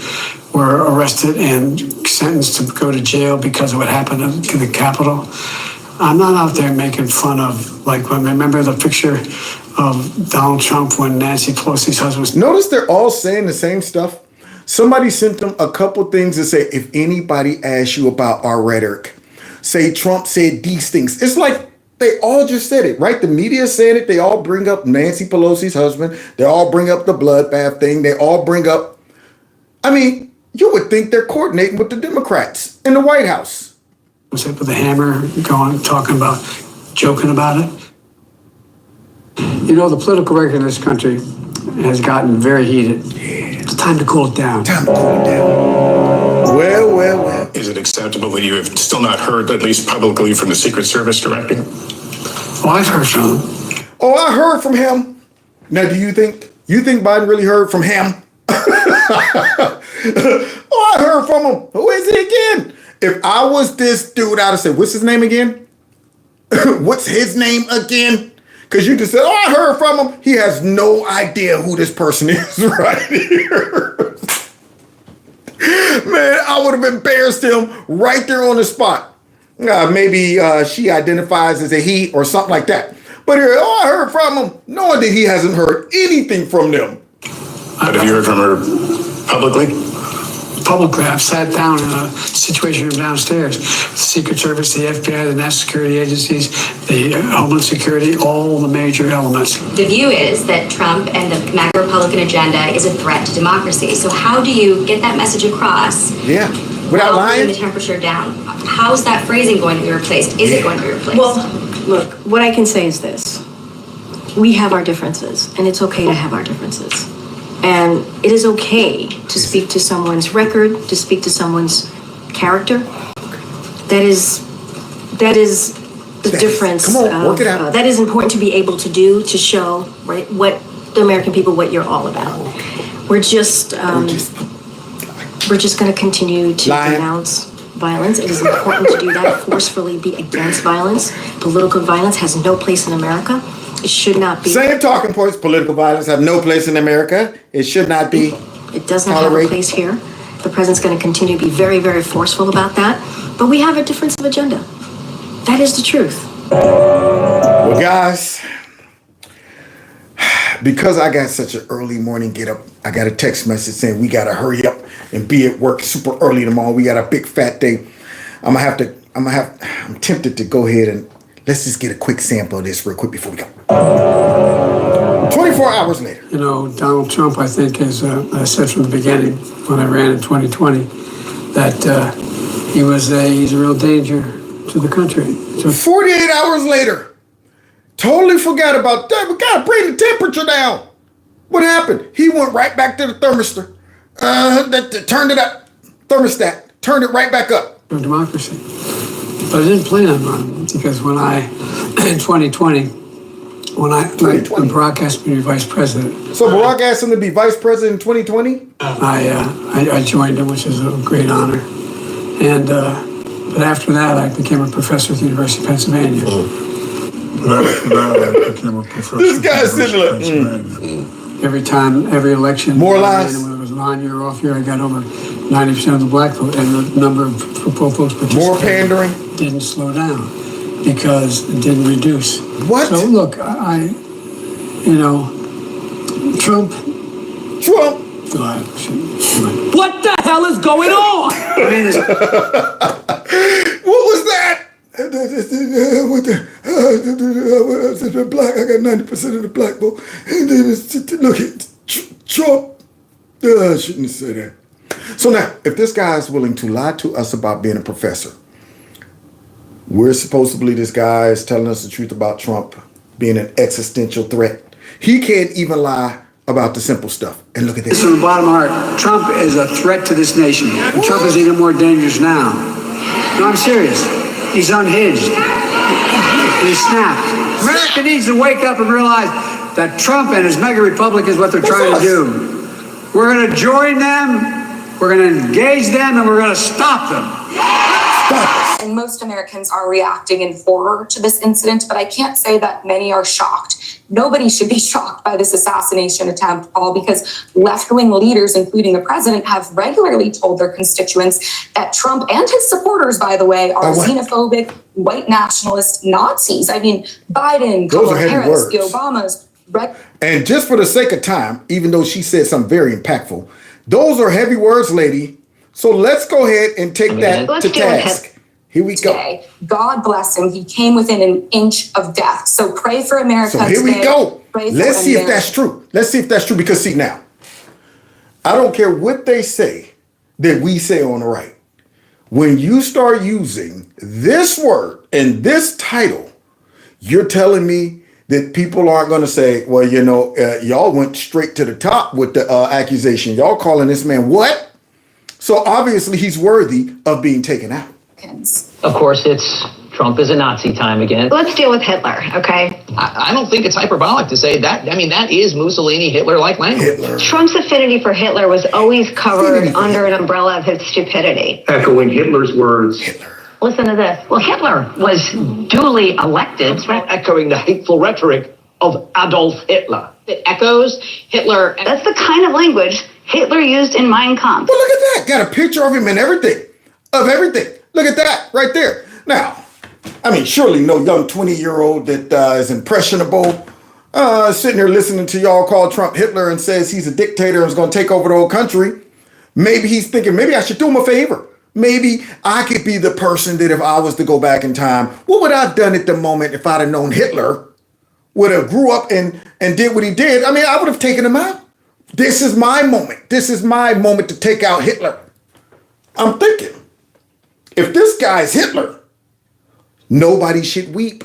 were arrested and sentenced to go to jail because of what happened in the Capitol. I'm not out there making fun of, like, when remember the picture of Donald Trump when Nancy Pelosi's husband was. Notice they're all saying the same stuff. Somebody sent them a couple things to say, if anybody asks you about our rhetoric, say Trump said these things. It's like they all just said it, right? The media said it. They all bring up Nancy Pelosi's husband. They all bring up the bloodbath thing. They all bring up, I mean, you would think they're coordinating with the Democrats in the White House. Was it with the hammer going, talking about, joking about it? You know, the political record in this country has gotten very heated. It's time to cool it down. Time to cool it down. Well. Is it acceptable that you have still not heard, at least publicly, from the Secret Service director? Oh, I've heard from him. Oh, I heard from him. Now, do you think Biden really heard from him? Oh, I heard from him. Who is it again? If I was this dude, I'd have said, what's his name again? What's his name again? Because you just said, oh, I heard from him. He has no idea who this person is right here. Man, I would have embarrassed him right there on the spot. Maybe she identifies as a he or something like that. But here, oh, I heard from him, knowing that he hasn't heard anything from them. But have you heard from her publicly? Publicly, I've sat down in a situation room downstairs. The Secret Service, the FBI, the national security agencies, the Homeland Security, all the major elements. The view is that Trump and the MAGA Republican agenda is a threat to democracy. So how do you get that message across? Yeah, without lying. Bringing the temperature down. How's that phrasing going to be replaced? Is it going to be replaced? Well, look, what I can say is this. We have our differences, and it's okay to have our differences. And it is okay to speak to someone's record, to speak to someone's character. That is the difference. Come on, work it out. That is important to be able to do, to show, right, what the American people, what you're all about. We're just going to continue to denounce violence. It is important to do that, forcefully be against violence. Political violence has no place in America. It should not be. Same talking points. Political violence have no place in America. It should not be. It does not have a place here. The president's going to continue to be very, very forceful about that. But we have a difference of agenda. That is the truth. Well, guys, because I got such an early morning get up, I got a text message saying we got to hurry up and be at work super early tomorrow. We got a big fat day. I'm tempted to go ahead and let's just get a quick sample of this real quick before we go. 24 hours later. You know, Donald Trump, I think, as I said from the beginning when I ran in 2020, that he's a real danger to the country. So 48 hours later, totally forgot about that. We got to bring the temperature down. What happened? He went right back to the thermostat. Turned it up. Thermostat. Turned it right back up. For democracy. But I didn't plan on running because when in 2020, when Barack asked me to be vice president. So Barack asked him to be vice president in 2020? I joined him, which is a great honor. And but after that, I became a professor at the University of Pennsylvania. But after that, I became a professor. This guy's sitting every election. More lies. When it was an on-year, off-year, I got over 90% of the black vote, and the number of folks participating. More pandering. Didn't slow down because it didn't reduce. What? So look, Trump. What the hell is going on? What was that? The black, I got 90% of the black vote. And then look at Trump. I shouldn't have said that. So now, if this guy is willing to lie to us about being a professor, we're supposed to believe this guy is telling us the truth about Trump being an existential threat. He can't even lie about the simple stuff. And look at this. From the bottom of my heart, Trump is a threat to this nation. And Trump is even more dangerous now. No, I'm serious. He's unhinged. He's snapped. America needs to wake up and realize that Trump and his mega republic is what they're trying to do. We're going to join them, we're going to engage them, and we're going to stop them. And most Americans are reacting in horror to this incident, but I can't say that many are shocked. Nobody should be shocked by this assassination attempt, Paul, because left-wing leaders, including the president, have regularly told their constituents that Trump and his supporters, by the way, are xenophobic, white nationalist Nazis. I mean, Biden, Kamala Harris, the Obamas. And just for the sake of time, even though she said something very impactful, those are heavy words, lady. So let's go ahead and take that to task. Here we go. God bless him. He came within an inch of death. So pray for America. So here we go. Let's see if that's true. Let's see if that's true. Because see now, I don't care what they say that we say on the right. When you start using this word and this title, you're telling me that people aren't going to say, well, y'all went straight to the top with the accusation. Y'all calling this man what? So obviously he's worthy of being taken out. Of course, Trump is a Nazi time again. Let's deal with Hitler, okay? I don't think it's hyperbolic to say that. I mean, that is Mussolini, Hitler-like language. Trump's affinity for Hitler was always covered under an umbrella of his stupidity. Echoing Hitler's words. Listen to this. Well, Hitler was duly elected. Echoing the hateful rhetoric of Adolf Hitler. It echoes Hitler. That's the kind of language Hitler used in Mein Kampf. Well, look at that. Got a picture of him and everything. Of everything. Look at that right there. Now, I mean, surely no young 20-year-old that is impressionable, sitting there listening to y'all call Trump Hitler and says he's a dictator and is going to take over the whole country. Maybe he's thinking, maybe I should do him a favor. Maybe I could be the person that if I was to go back in time, what would I have done at the moment if I'd have known Hitler would have grew up and did what he did? I mean, I would have taken him out. This is my moment. This is my moment to take out Hitler. I'm thinking, if this guy's Hitler, nobody should weep.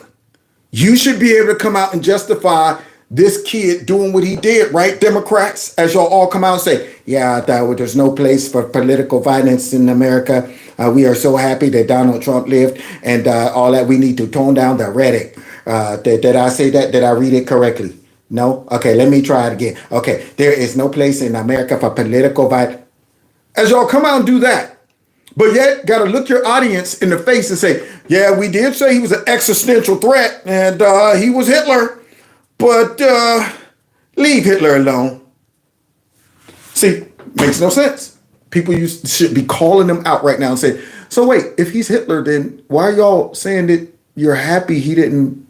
You should be able to come out and justify this kid doing what he did, right, Democrats? As y'all all come out and say, yeah, there's no place for political violence in America. We are so happy that Donald Trump lived and all that. We need to tone down the rhetoric. Did I say that? Did I read it correctly? No? Okay, let me try it again. Okay, there is no place in America for political violence. As y'all come out and do that, but yet got to look your audience in the face and say, yeah, we did say he was an existential threat and he was Hitler. But leave Hitler alone. See, makes no sense. People should be calling him out right now and say, so wait, if he's Hitler, then why are y'all saying that you're happy he didn't,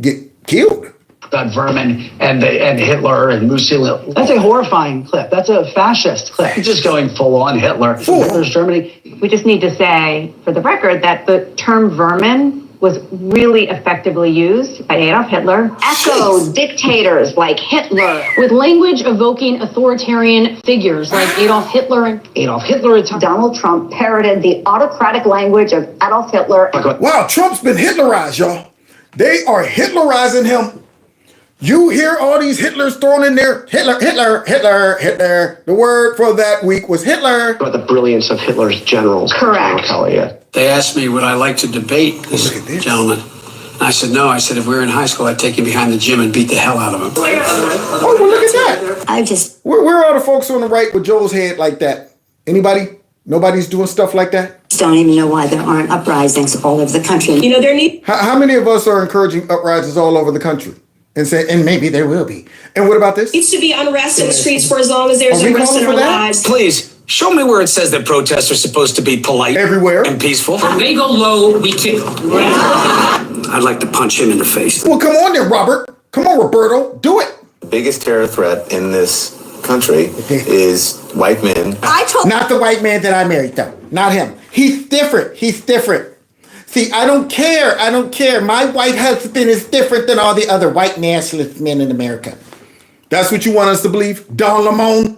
get killed? About vermin and Hitler and Mussolini. That's a horrifying clip. That's a fascist clip. Just going full on Hitler. Hitler's Germany. We just need to say, for the record, that the term vermin was really effectively used by Adolf Hitler. Echo dictators like Hitler. With language evoking authoritarian figures like Adolf Hitler. Donald Trump parroted the autocratic language of Adolf Hitler. Wow, Trump's been Hitlerized, y'all. They are Hitlerizing him. You hear all these Hitlers thrown in there. Hitler. The word for that week was Hitler. About the brilliance of Hitler's generals. Correct. They asked me would I like to debate this gentleman. And I said no. I said if we were in high school, I'd take him behind the gym and beat the hell out of him. Oh, well, look at that. Where are the folks on the right with Joe's head like that? Anybody? Nobody's doing stuff like that? Don't even know why there aren't uprisings all over the country. How many of us are encouraging uprisings all over the country? And maybe there will be. And what about this? Needs to be unrest in the streets for as long as there's unrest in our lives. Please, show me where it says that protests are supposed to be polite. Everywhere. And peaceful. They go low, we kick. I'd like to punch him in the face. Well, come on there, Robert. Come on, Roberto. Do it. The biggest terror threat in this country is white men. Not the white man that I married, though. Not him. He's different. See, I don't care. My white husband is different than all the other white nationalist men in America. That's what you want us to believe? Don Lemon?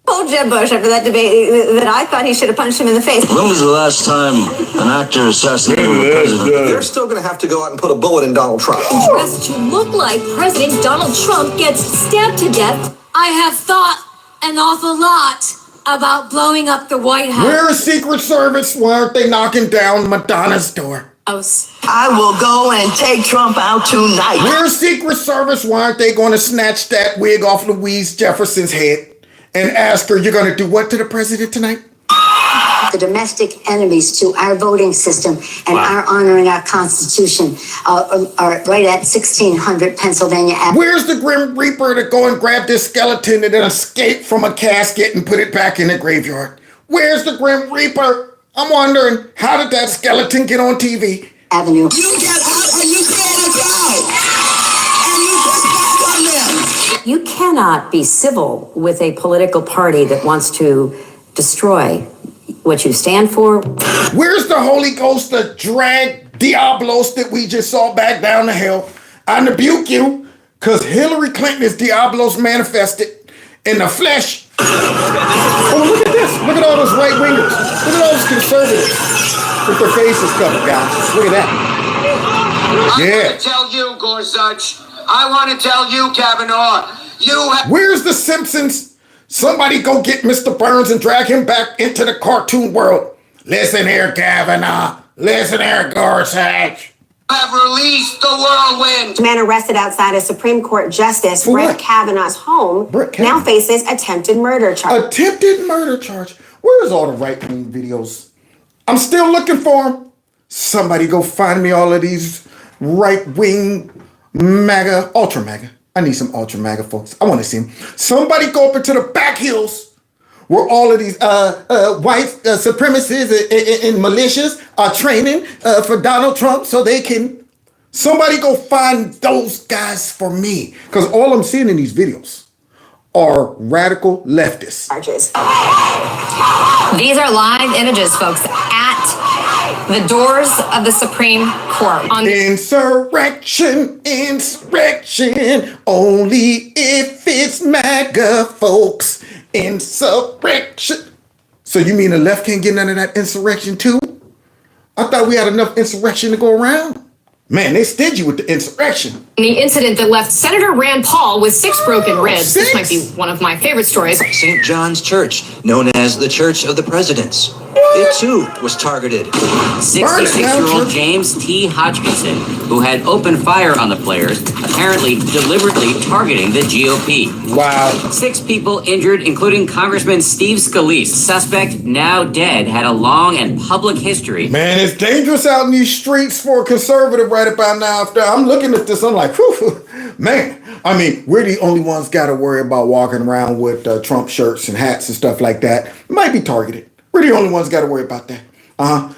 I told Jeb Bush after that debate that I thought he should have punched him in the face. When was the last time an actor assassinated a president? They're still going to have to go out and put a bullet in Donald Trump. Dressed to look like President Donald Trump gets stabbed to death. I have thought an awful lot about blowing up the White House. Where's Secret Service? Why aren't they knocking down Madonna's door? I will go and take Trump out tonight. Where's Secret Service? Why aren't they going to snatch that wig off Louise Jefferson's head and ask her, you're going to do what to the president tonight? The domestic enemies to our voting system and our honoring our Constitution are right at 1600 Pennsylvania Avenue. Where's the Grim Reaper to go and grab this skeleton and then escape from a casket and put it back in the graveyard? Where's the Grim Reaper? I'm wondering, how did that skeleton get on TV? Avenue. You get out and you stay on the ground. And you just back on them. You cannot be civil with a political party that wants to destroy what you stand for. Where's the Holy Ghost to drag Diablos that we just saw back down the hill? I rebuke you, because Hillary Clinton is Diablos manifested in the flesh. Oh, look at this. Look at all those right-wingers. Look at all those conservatives with their faces covered, guys. Look at that. I want to tell you, Gorsuch. I want to tell you, Kavanaugh. Where's the Simpsons? Somebody go get Mr. Burns and drag him back into the cartoon world. Listen here, Kavanaugh. Listen here, Gorsuch. Have released the whirlwind. The man arrested outside a Supreme Court Justice Brett Kavanaugh's home now faces attempted murder charge. Attempted murder charge? Where's all the right-wing videos? I'm still looking for them. Somebody go find me all of these right-wing MAGA, ultra MAGA. I need some ultra MAGA folks. I want to see them. Somebody go up into the back hills where all of these white supremacists and militias are training for Donald Trump so they can. Somebody go find those guys for me. Because all I'm seeing in these videos are radical leftists. These are live images, folks, at the doors of the Supreme Court. Insurrection, only if it's MAGA, folks. Insurrection. So you mean the left can't get none of that insurrection too? I thought we had enough insurrection to go around. Man, they stingy with the insurrection. The incident that left Senator Rand Paul with 6 broken ribs. This might be one of my favorite stories. St. John's Church, known as the Church of the Presidents. It too was targeted. 66-year-old James T. Hodgkinson, who had opened fire on the players, apparently deliberately targeting the GOP. Wow. 6 people injured, including Congressman Steve Scalise. Suspect, now dead, had a long and public history. Man, it's dangerous out in these streets for a conservative right about now. After I'm looking at this, I'm like, whew, man. I mean, we're the only ones got to worry about walking around with Trump shirts and hats and stuff like that. Might be targeted. We're the only ones got to worry about that.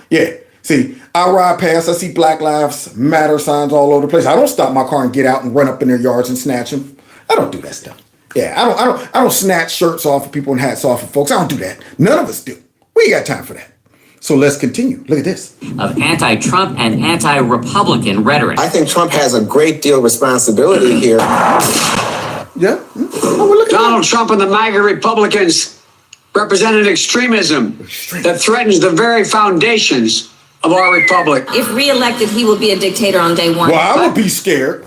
Yeah. See, I ride past, I see Black Lives Matter signs all over the place. I don't stop my car and get out and run up in their yards and snatch them. I don't do that stuff. Yeah, I don't snatch shirts off of people and hats off of folks. I don't do that. None of us do. We ain't got time for that. So let's continue. Look at this. Of anti-Trump and anti-Republican rhetoric. I think Trump has a great deal of responsibility here. Yeah. Donald Trump and the MAGA Republicans represented extremism that threatens the very foundations of our republic. If reelected, he will be a dictator on day one. Well, I would be scared.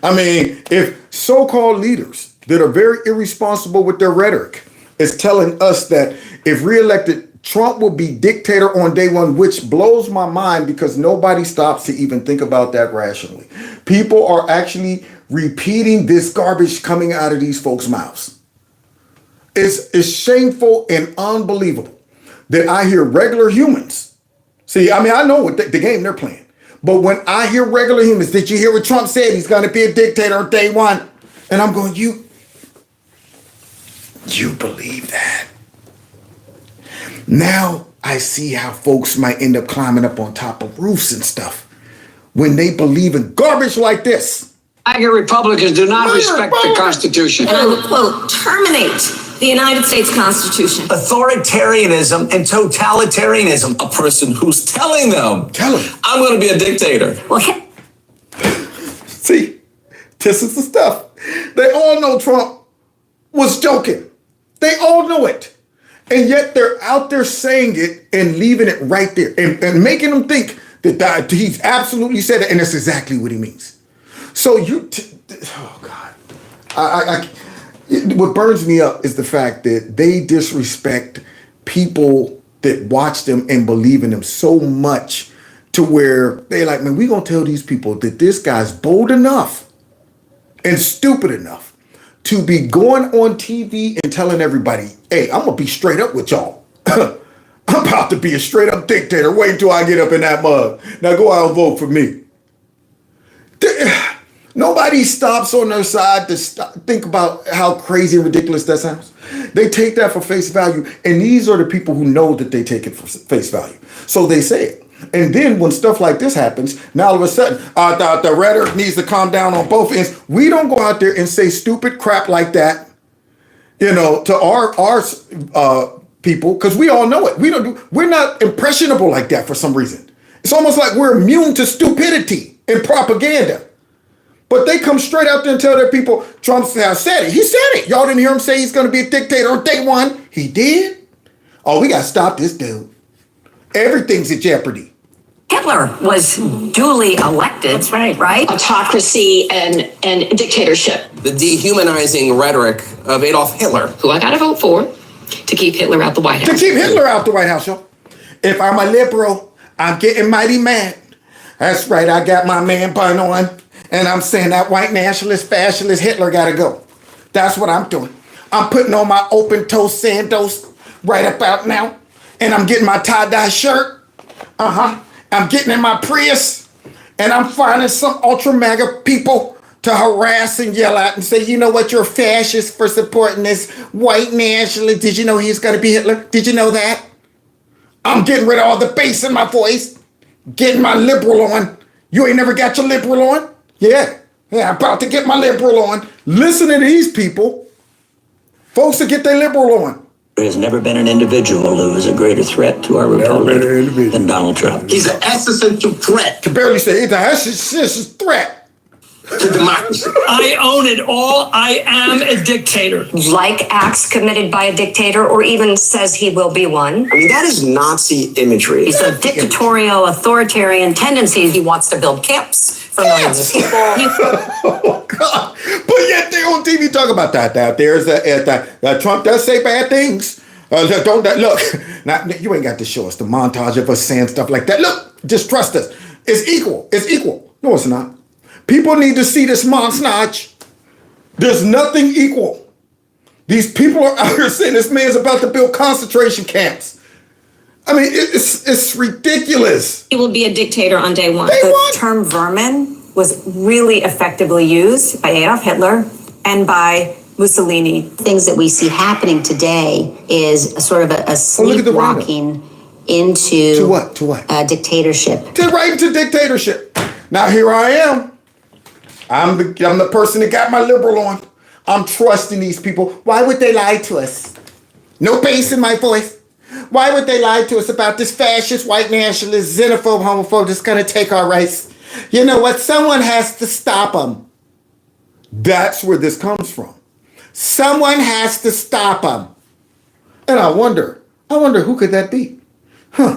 I mean, if so-called leaders that are very irresponsible with their rhetoric is telling us that if reelected, Trump will be dictator on day one, which blows my mind because nobody stops to even think about that rationally. People are actually repeating this garbage coming out of these folks' mouths. It's shameful and unbelievable that I hear regular humans. See, I mean, I know what the game they're playing. But when I hear regular humans, did you hear what Trump said? He's going to be a dictator on day one. And I'm going, you believe that? Now I see how folks might end up climbing up on top of roofs and stuff when they believe in garbage like this. MAGA Republicans do not respect the Constitution. And I will, quote, terminate the United States Constitution. Authoritarianism and totalitarianism. A person who's telling them, I'm going to be a dictator. Well, see, this is the stuff. They all know Trump was joking. They all know it. And yet they're out there saying it and leaving it right there and making them think that he's absolutely said it and that's exactly what he means. So oh God, what burns me up is the fact that they disrespect people that watch them and believe in them so much to where they're like, man, we're going to tell these people that this guy's bold enough and stupid enough to be going on TV and telling everybody, hey, I'm going to be straight up with y'all. I'm about to be a straight up dictator. Wait until I get up in that mug. Now go out and vote for me. Nobody stops on their side to think about how crazy and ridiculous that sounds. They take that for face value. And these are the people who know that they take it for face value. So they say it. And then when stuff like this happens, now all of a sudden, the rhetoric needs to calm down on both ends. We don't go out there and say stupid crap like that, to our people, because we all know it. We're not impressionable like that for some reason. It's almost like we're immune to stupidity and propaganda. But they come straight out there and tell their people, Trump has said it. He said it. Y'all didn't hear him say he's going to be a dictator on day one. He did. Oh, we got to stop this dude. Everything's in jeopardy. Hitler was duly elected. That's right. Autocracy and dictatorship. The dehumanizing rhetoric of Adolf Hitler. Who I got to vote for to keep Hitler out the White House. To keep Hitler out the White House, y'all. If I'm a liberal, I'm getting mighty mad. That's right. I got my man bun on. And I'm saying that white nationalist, fascist Hitler got to go. That's what I'm doing. I'm putting on my open-toe sandals right about now. And I'm getting my tie-dye shirt. I'm getting in my Prius. And I'm finding some ultra MAGA people to harass and yell at and say, you know what, you're a fascist for supporting this white nationalist. Did you know he's going to be Hitler? Did you know that? I'm getting rid of all the bass in my voice, getting my liberal on. You ain't never got your liberal on? Yeah, I'm about to get my liberal on. Listening to these people, folks that get their liberal on. There has never been an individual who is a greater threat to our republic than Donald Trump. He's an existential threat. Can barely say it's an existential threat to democracy. I own it all. I am a dictator. Like acts committed by a dictator, or even says he will be one. I mean, that is Nazi imagery. He's a dictatorial, authoritarian tendencies. He wants to build camps for millions of people. Oh, God. But yet they on TV talk about that. There's Trump does say bad things. Look, now, you ain't got to show us the montage of us saying stuff like that. Look, just trust us. It's equal. It's equal. No, it's not. People need to see this montage. There's nothing equal. These people are out here saying this man's about to build concentration camps. I mean, it's ridiculous. He will be a dictator on day one. The term vermin was really effectively used by Adolf Hitler and by Mussolini. Things that we see happening today is a sort of a sleepwalking into to what? Dictatorship. Right into dictatorship. Now here I am. I'm the person that got my liberal on. I'm trusting these people. Why would they lie to us? No bass in my voice. Why would they lie to us about this fascist, white nationalist, xenophobe, homophobe that's going to take our rights? You know what? Someone has to stop them. That's where this comes from. Someone has to stop them. And I wonder who could that be?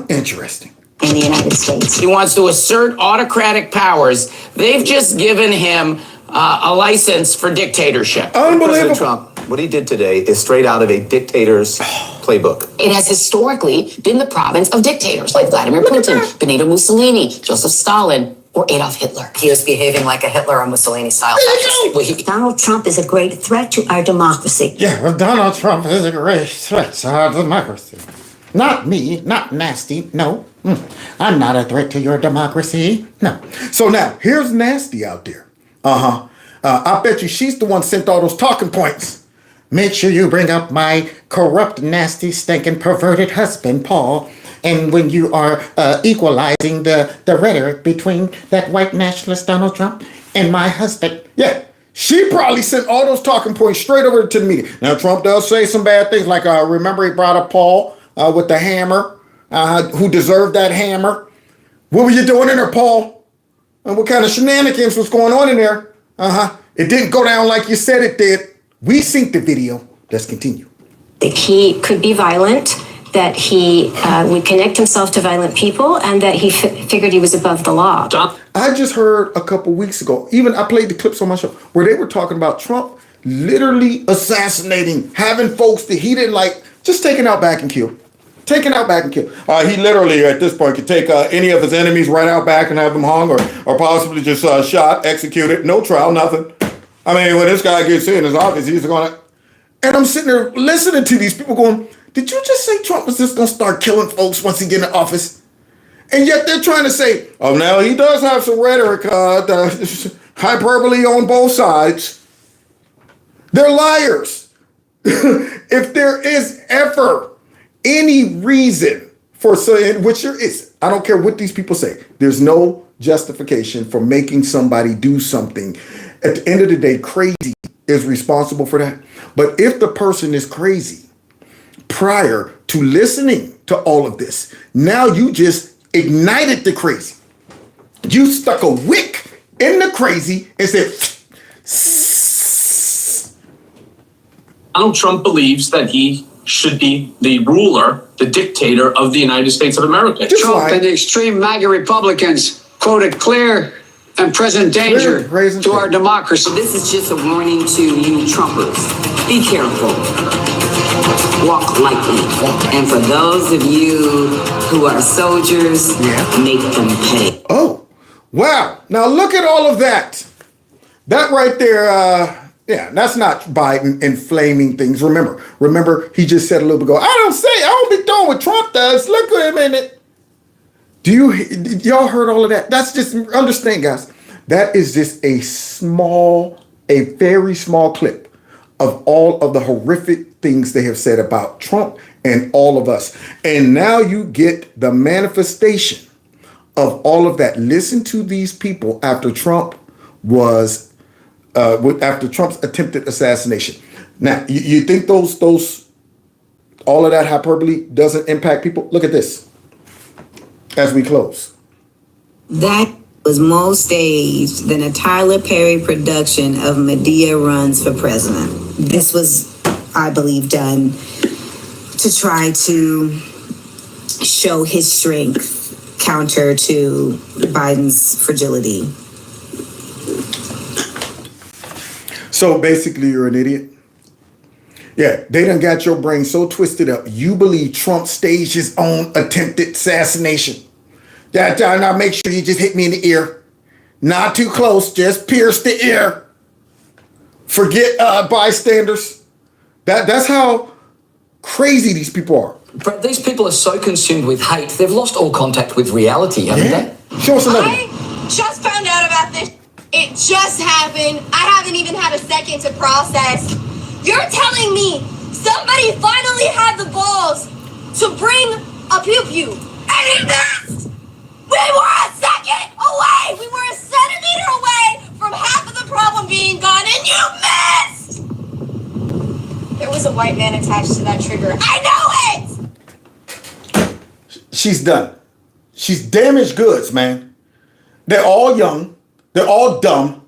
Interesting. In the United States. He wants to assert autocratic powers. They've just given him a license for dictatorship. Unbelievable. President Trump, what he did today is straight out of a dictator's playbook. It has historically been the province of dictators like Vladimir Putin, Benito Mussolini, Joseph Stalin, or Adolf Hitler. He is behaving like a Hitler or Mussolini style. Donald Trump is a great threat to our democracy. Yeah, well, Donald Trump is a great threat to our democracy. Not me, not nasty, no. I'm not a threat to your democracy, no. So now, here's Nasty out there. I bet you she's the one sent all those talking points. Make sure you bring up my corrupt, nasty, stinking, perverted husband, Paul. And when you are equalizing the rhetoric between that white nationalist Donald Trump and my husband. Yeah, she probably sent all those talking points straight over to the media. Now, Trump does say some bad things, like remember he brought up Paul with the hammer, who deserved that hammer. What were you doing in there, Paul? And what kind of shenanigans was going on in there? It didn't go down like you said it did. We synced the video. Let's continue. He could be violent, that he would connect himself to violent people, and that he figured he was above the law. I just heard a couple weeks ago, even I played the clips on my show, where they were talking about Trump literally assassinating, having folks that he didn't like, just taking out back and kill. Taken out back and killed. He literally, at this point, could take any of his enemies right out back and have them hung or possibly just shot, executed, no trial, nothing. I mean, when this guy gets in his office, he's going to... And I'm sitting there listening to these people going, did you just say Trump was just going to start killing folks once he get in office? And yet they're trying to say, oh, now he does have some rhetoric, hyperbole on both sides. They're liars. If there is ever any reason for saying, which there is, I don't care what these people say, there's no justification for making somebody do something. At the end of the day, crazy is responsible for that. But if the person is crazy prior to listening to all of this, now you just ignited the crazy. You stuck a wick in the crazy and said, Donald Trump believes that he should be the ruler, the dictator of the United States of America. Trump and the extreme MAGA Republicans quote a clear and present danger to our democracy. This is just a warning to you Trumpers. Be careful. Walk lightly. And for those of you who are soldiers, make them pay. Oh, wow. Now look at all of that. That right there, that's not Biden inflaming things. Remember, he just said a little bit ago, I don't be doing what Trump does. Look at him in it. Y'all heard all of that? That's just, understand, guys. That is just a very small clip of all of the horrific things they have said about Trump and all of us. And now you get the manifestation of all of that. Listen to these people after Trump's attempted assassination. Now, you think those all of that hyperbole doesn't impact people? Look at this as we close. That was more staged than a Tyler Perry production of Medea Runs for President. This was, I believe, done to try to show his strength counter to Biden's fragility. So basically, you're an idiot. Yeah, they done got your brain so twisted up. You believe Trump staged his own attempted assassination. Yeah, now make sure you just hit me in the ear. Not too close, just pierce the ear. Forget bystanders. That's how crazy these people are. But these people are so consumed with hate, they've lost all contact with reality, haven't they? Show us another one. I just found out about this. It just happened. I haven't even had a second to process. You're telling me somebody finally had the balls to bring a pew-pew and he missed! We were a second away! We were a centimeter away from half of the problem being gone and you missed! There was a white man attached to that trigger. I know it! She's done. She's damaged goods, man. They're all young. They're all dumb.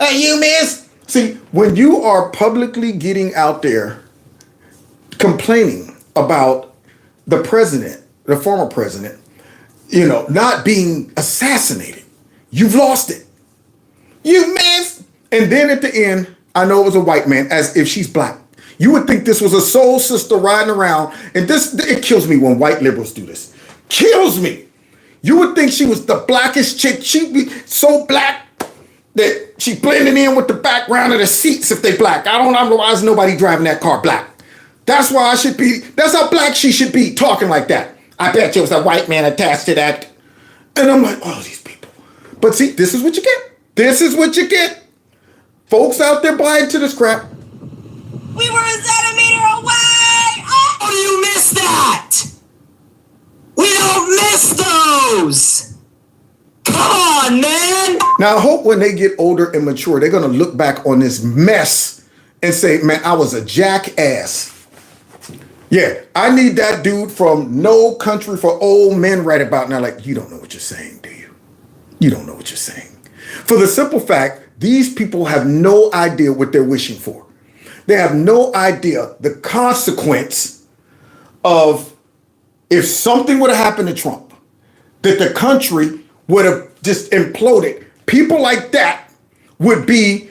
Hey, you miss? See, when you are publicly getting out there complaining about the president, the former president, not being assassinated, you've lost it. You missed. And then at the end, I know it was a white man, as if she's black. You would think this was a soul sister riding around. And it kills me when white liberals do this. Kills me. You would think she was the blackest chick. She'd be so black that she blending in with the background of the seats if they black. I don't know why is nobody driving that car black. That's how black she should be, talking like that. I bet you was a white man attached to that. And I'm like, oh, these people. But see, this is what you get. This is what you get. Folks out there buying to this crap. We were a centimeter away! Oh! How do you miss that? We don't miss those! Come on, man! Now, I hope when they get older and mature, they're going to look back on this mess and say, man, I was a jackass. Yeah, I need that dude from No Country for Old Men right about now. Like, you don't know what you're saying, do you? You don't know what you're saying. For the simple fact, these people have no idea what they're wishing for. They have no idea the consequence of if something would have happened to Trump, that the country would have just imploded. People like that would be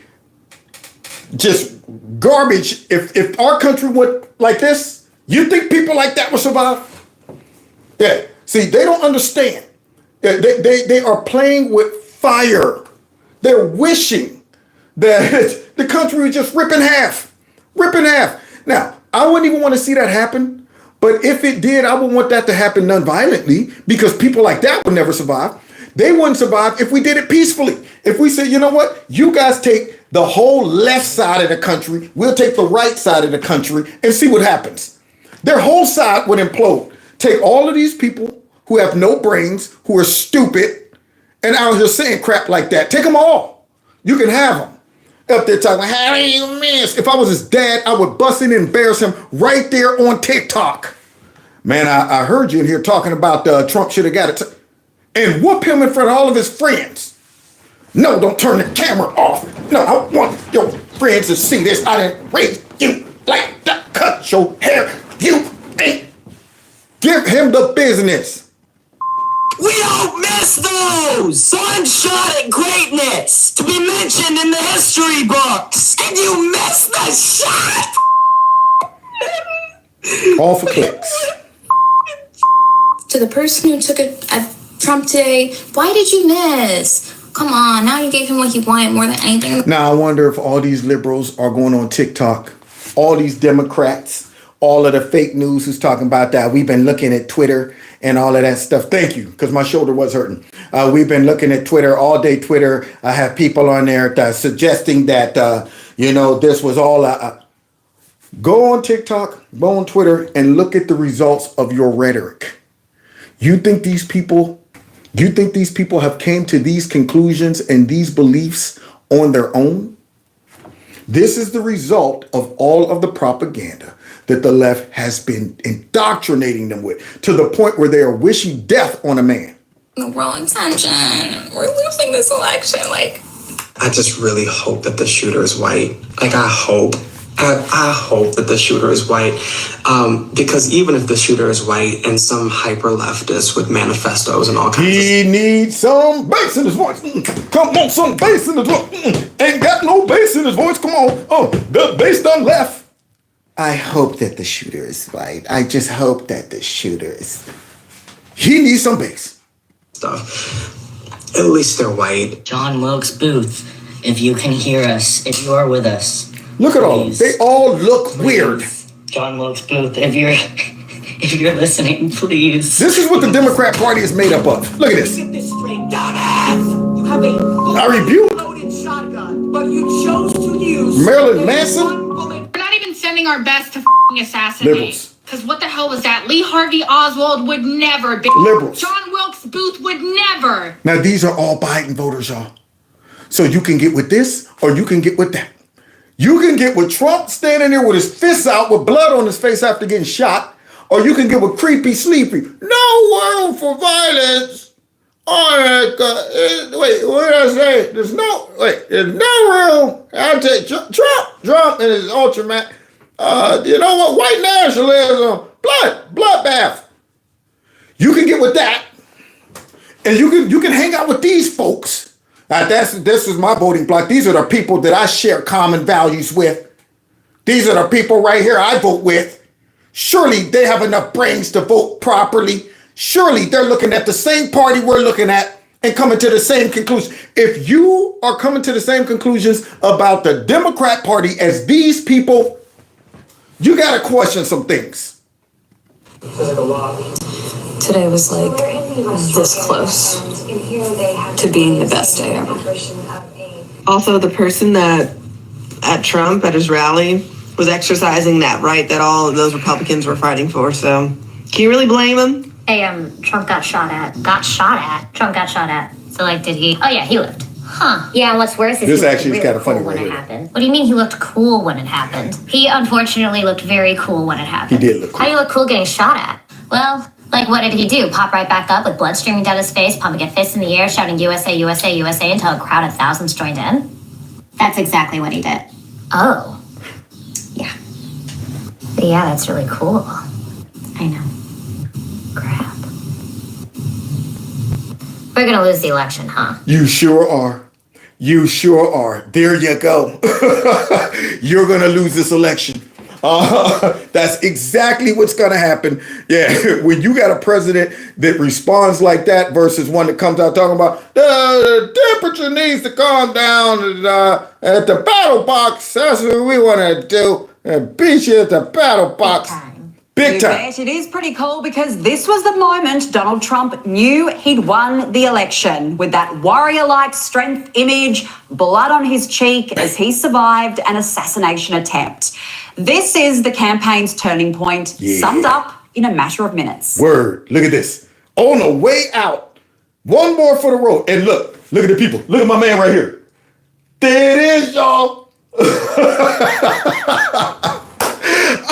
just garbage. If our country went like this, you think people like that would survive? Yeah. See, they don't understand. They are playing with fire. They're wishing that the country would just rip in half. Rip in half. Now, I wouldn't even want to see that happen. But if it did, I would want that to happen non-violently, because people like that would never survive. They wouldn't survive if we did it peacefully. If we said, you know what, you guys take the whole left side of the country, we'll take the right side of the country and see what happens. Their whole side would implode. Take all of these people who have no brains, who are stupid, and out here saying crap like that. Take them all. You can have them. Up there talking, how do you miss? If I was his dad, I would bust in and embarrass him right there on TikTok. Man, I heard you in here talking about Trump should have got it. And whoop him in front of all of his friends. No, don't turn the camera off. No, I want your friends to see this. I didn't raise you like that. Cut your hair. You ain't. Give him the business. We don't miss those! One shot at greatness to be mentioned in the history books! And you missed the shot! All for clicks. To the person who took it at Trump today, why did you miss? Come on, now you gave him what he wanted more than anything. Now I wonder if all these liberals are going on TikTok, all these Democrats, all of the fake news who's talking about that. We've been looking at Twitter and all of that stuff. Thank you, because my shoulder was hurting. We've been looking at Twitter all day. Twitter, I have people on there suggesting that, this was all Go on TikTok, go on Twitter, and look at the results of your rhetoric. You think these people have came to these conclusions and these beliefs on their own? This is the result of all of the propaganda that the left has been indoctrinating them with, to the point where they are wishing death on a man. We're intention. We're losing this election. I just really hope that the shooter is white. I hope that the shooter is white, because even if the shooter is white and some hyper leftist with manifestos and all kinds he needs some bass in his voice. Come on, some bass in his voice. Ain't got no bass in his voice. Come on. Oh, the bass done left. I hope that the shooter is white. I just hope that the shooter is. He needs some bass. Stuff. At least they're white. John Wilkes Booth, if you can hear us, if you are with us. Look at all of them. They all look weird. John Wilkes Booth, if you're listening, please. This is what the Democrat Party is made up of. Look at this. Get this straight, dumbass! You have a rebuke. loaded shotgun, but you chose to use Marilyn Manson. We're not even sending our best to f***ing assassinate. Liberals. Because what the hell was that? Lee Harvey Oswald would never be. Liberals. John Wilkes Booth would never. Now, these are all Biden voters, y'all. So you can get with this or you can get with that. You can get with Trump standing there with his fists out with blood on his face after getting shot, or you can get with creepy sleepy. No room for violence. Wait, what did I say? There's no room. I'll take Trump and his ultraman. You know what? White nationalism, bloodbath. You can get with that, and you can hang out with these folks. This is my voting block. These are the people that I share common values with. These are the people right here I vote with. Surely they have enough brains to vote properly. Surely they're looking at the same party we're looking at and coming to the same conclusion. If you are coming to the same conclusions about the Democrat Party as these people, you got to question some things. Today was this close to being the best day ever. Also, the person that at Trump at his rally was exercising that right that all of those Republicans were fighting for. So, can you really blame him? Hey, Trump got shot at. Trump got shot at. So, did he? Oh, yeah, he lived. Huh. Yeah, and what's worse is this actually is kind of funny when right it here. happened. What do you mean he looked cool when it happened? He unfortunately looked very cool when it happened. He did look cool. How do you look cool getting shot at? Well, what did he do? Pop right back up with blood streaming down his face, pumping a fist in the air, shouting USA, USA, USA until a crowd of thousands joined in? That's exactly what he did. Oh. Yeah. But yeah, that's really cool. I know. Crap. We're gonna lose the election, huh? You sure are. You sure are. There you go. You're gonna lose this election. That's exactly what's going to happen. Yeah, when you got a president that responds like that versus one that comes out talking about the temperature needs to calm down at the battle box. That's what we want to do. And beat you at the battle box. Big time. It is pretty cool because this was the moment Donald Trump knew he'd won the election with that warrior-like strength image, blood on his cheek as he survived an assassination attempt. This is the campaign's turning point, summed up in a matter of minutes. Word. Look at this. On the way out, one more for the road. And look at the people. Look at my man right here. There it is, y'all.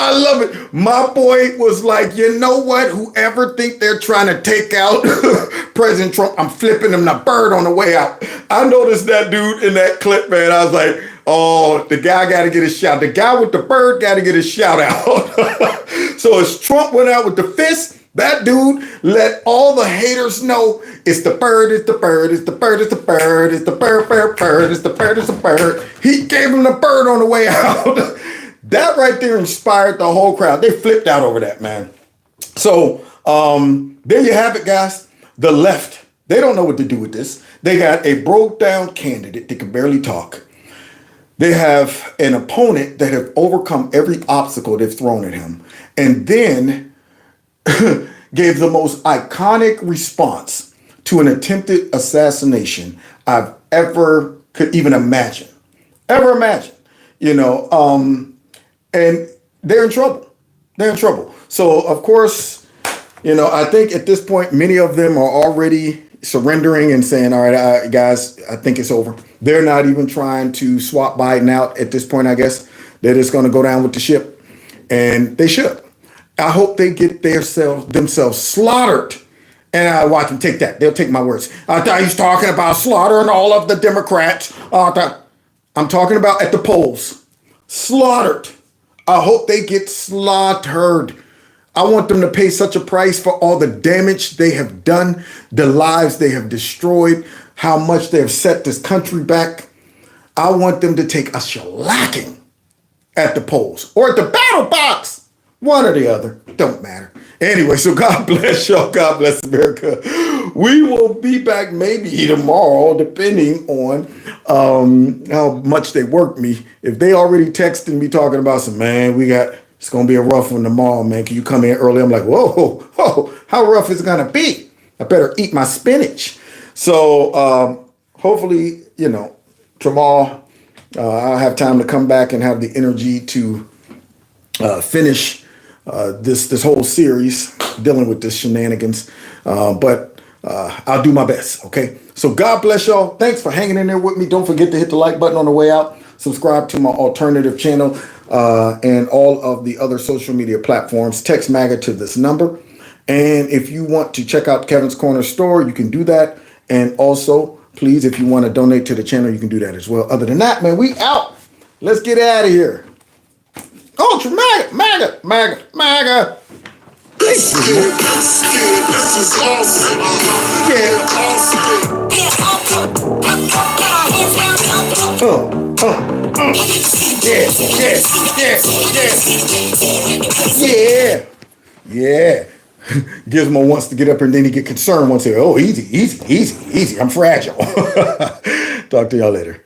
I love it. My boy was like, you know what? Whoever think they're trying to take out President Trump, I'm flipping him the bird on the way out. I noticed that dude in that clip, man. I was like, oh, the guy got to get his shout. The guy with the bird got to get his shout out. So as Trump went out with the fist, that dude let all the haters know it's the bird, it's the bird, it's the bird, it's the bird, it's the bird, bird, it's the bird, it's the bird. He gave him the bird on the way out. That right there inspired the whole crowd. They flipped out over that, man. So there you have it, guys. The left, they don't know what to do with this. They got a broke down candidate that can barely talk. They have an opponent that have overcome every obstacle they've thrown at him. And then gave the most iconic response to an attempted assassination I've ever could even imagine. Ever imagine. And they're in trouble. They're in trouble. So, of course, I think at this point, many of them are already surrendering and saying, all right, guys, I think it's over. They're not even trying to swap Biden out at this point, I guess. They're just going to go down with the ship. And they should. I hope they get themselves slaughtered. And I watch them take that. They'll take my words. I thought he's talking about slaughtering all of the Democrats. I'm talking about at the polls. Slaughtered. I hope they get slaughtered. I want them to pay such a price for all the damage they have done, the lives they have destroyed, how much they have set this country back. I want them to take a shellacking at the polls or at the battle box. One or the other. Don't matter. Anyway, so God bless y'all. God bless America. We will be back maybe tomorrow, depending on how much they work me. If they already texting me talking about some, man, it's going to be a rough one tomorrow, man. Can you come in early? I'm like, whoa, how rough is it going to be? I better eat my spinach. So hopefully, tomorrow I'll have time to come back and have the energy to finish this whole series dealing with this shenanigans. But I'll do my best. Okay. So God bless y'all. Thanks for hanging in there with me. Don't forget to hit the like button on the way out. Subscribe to my alternative channel and all of the other social media platforms. Text MAGA to this number. And if you want to check out Kevin's Corner store, you can do that. And also, please, if you want to donate to the channel, you can do that as well. Other than that, man, we out. Let's get out of here. Ultra MAGA. This is awesome. Yeah. Gizmo wants to get up and then he get concerned once he, easy. I'm fragile. Talk to y'all later.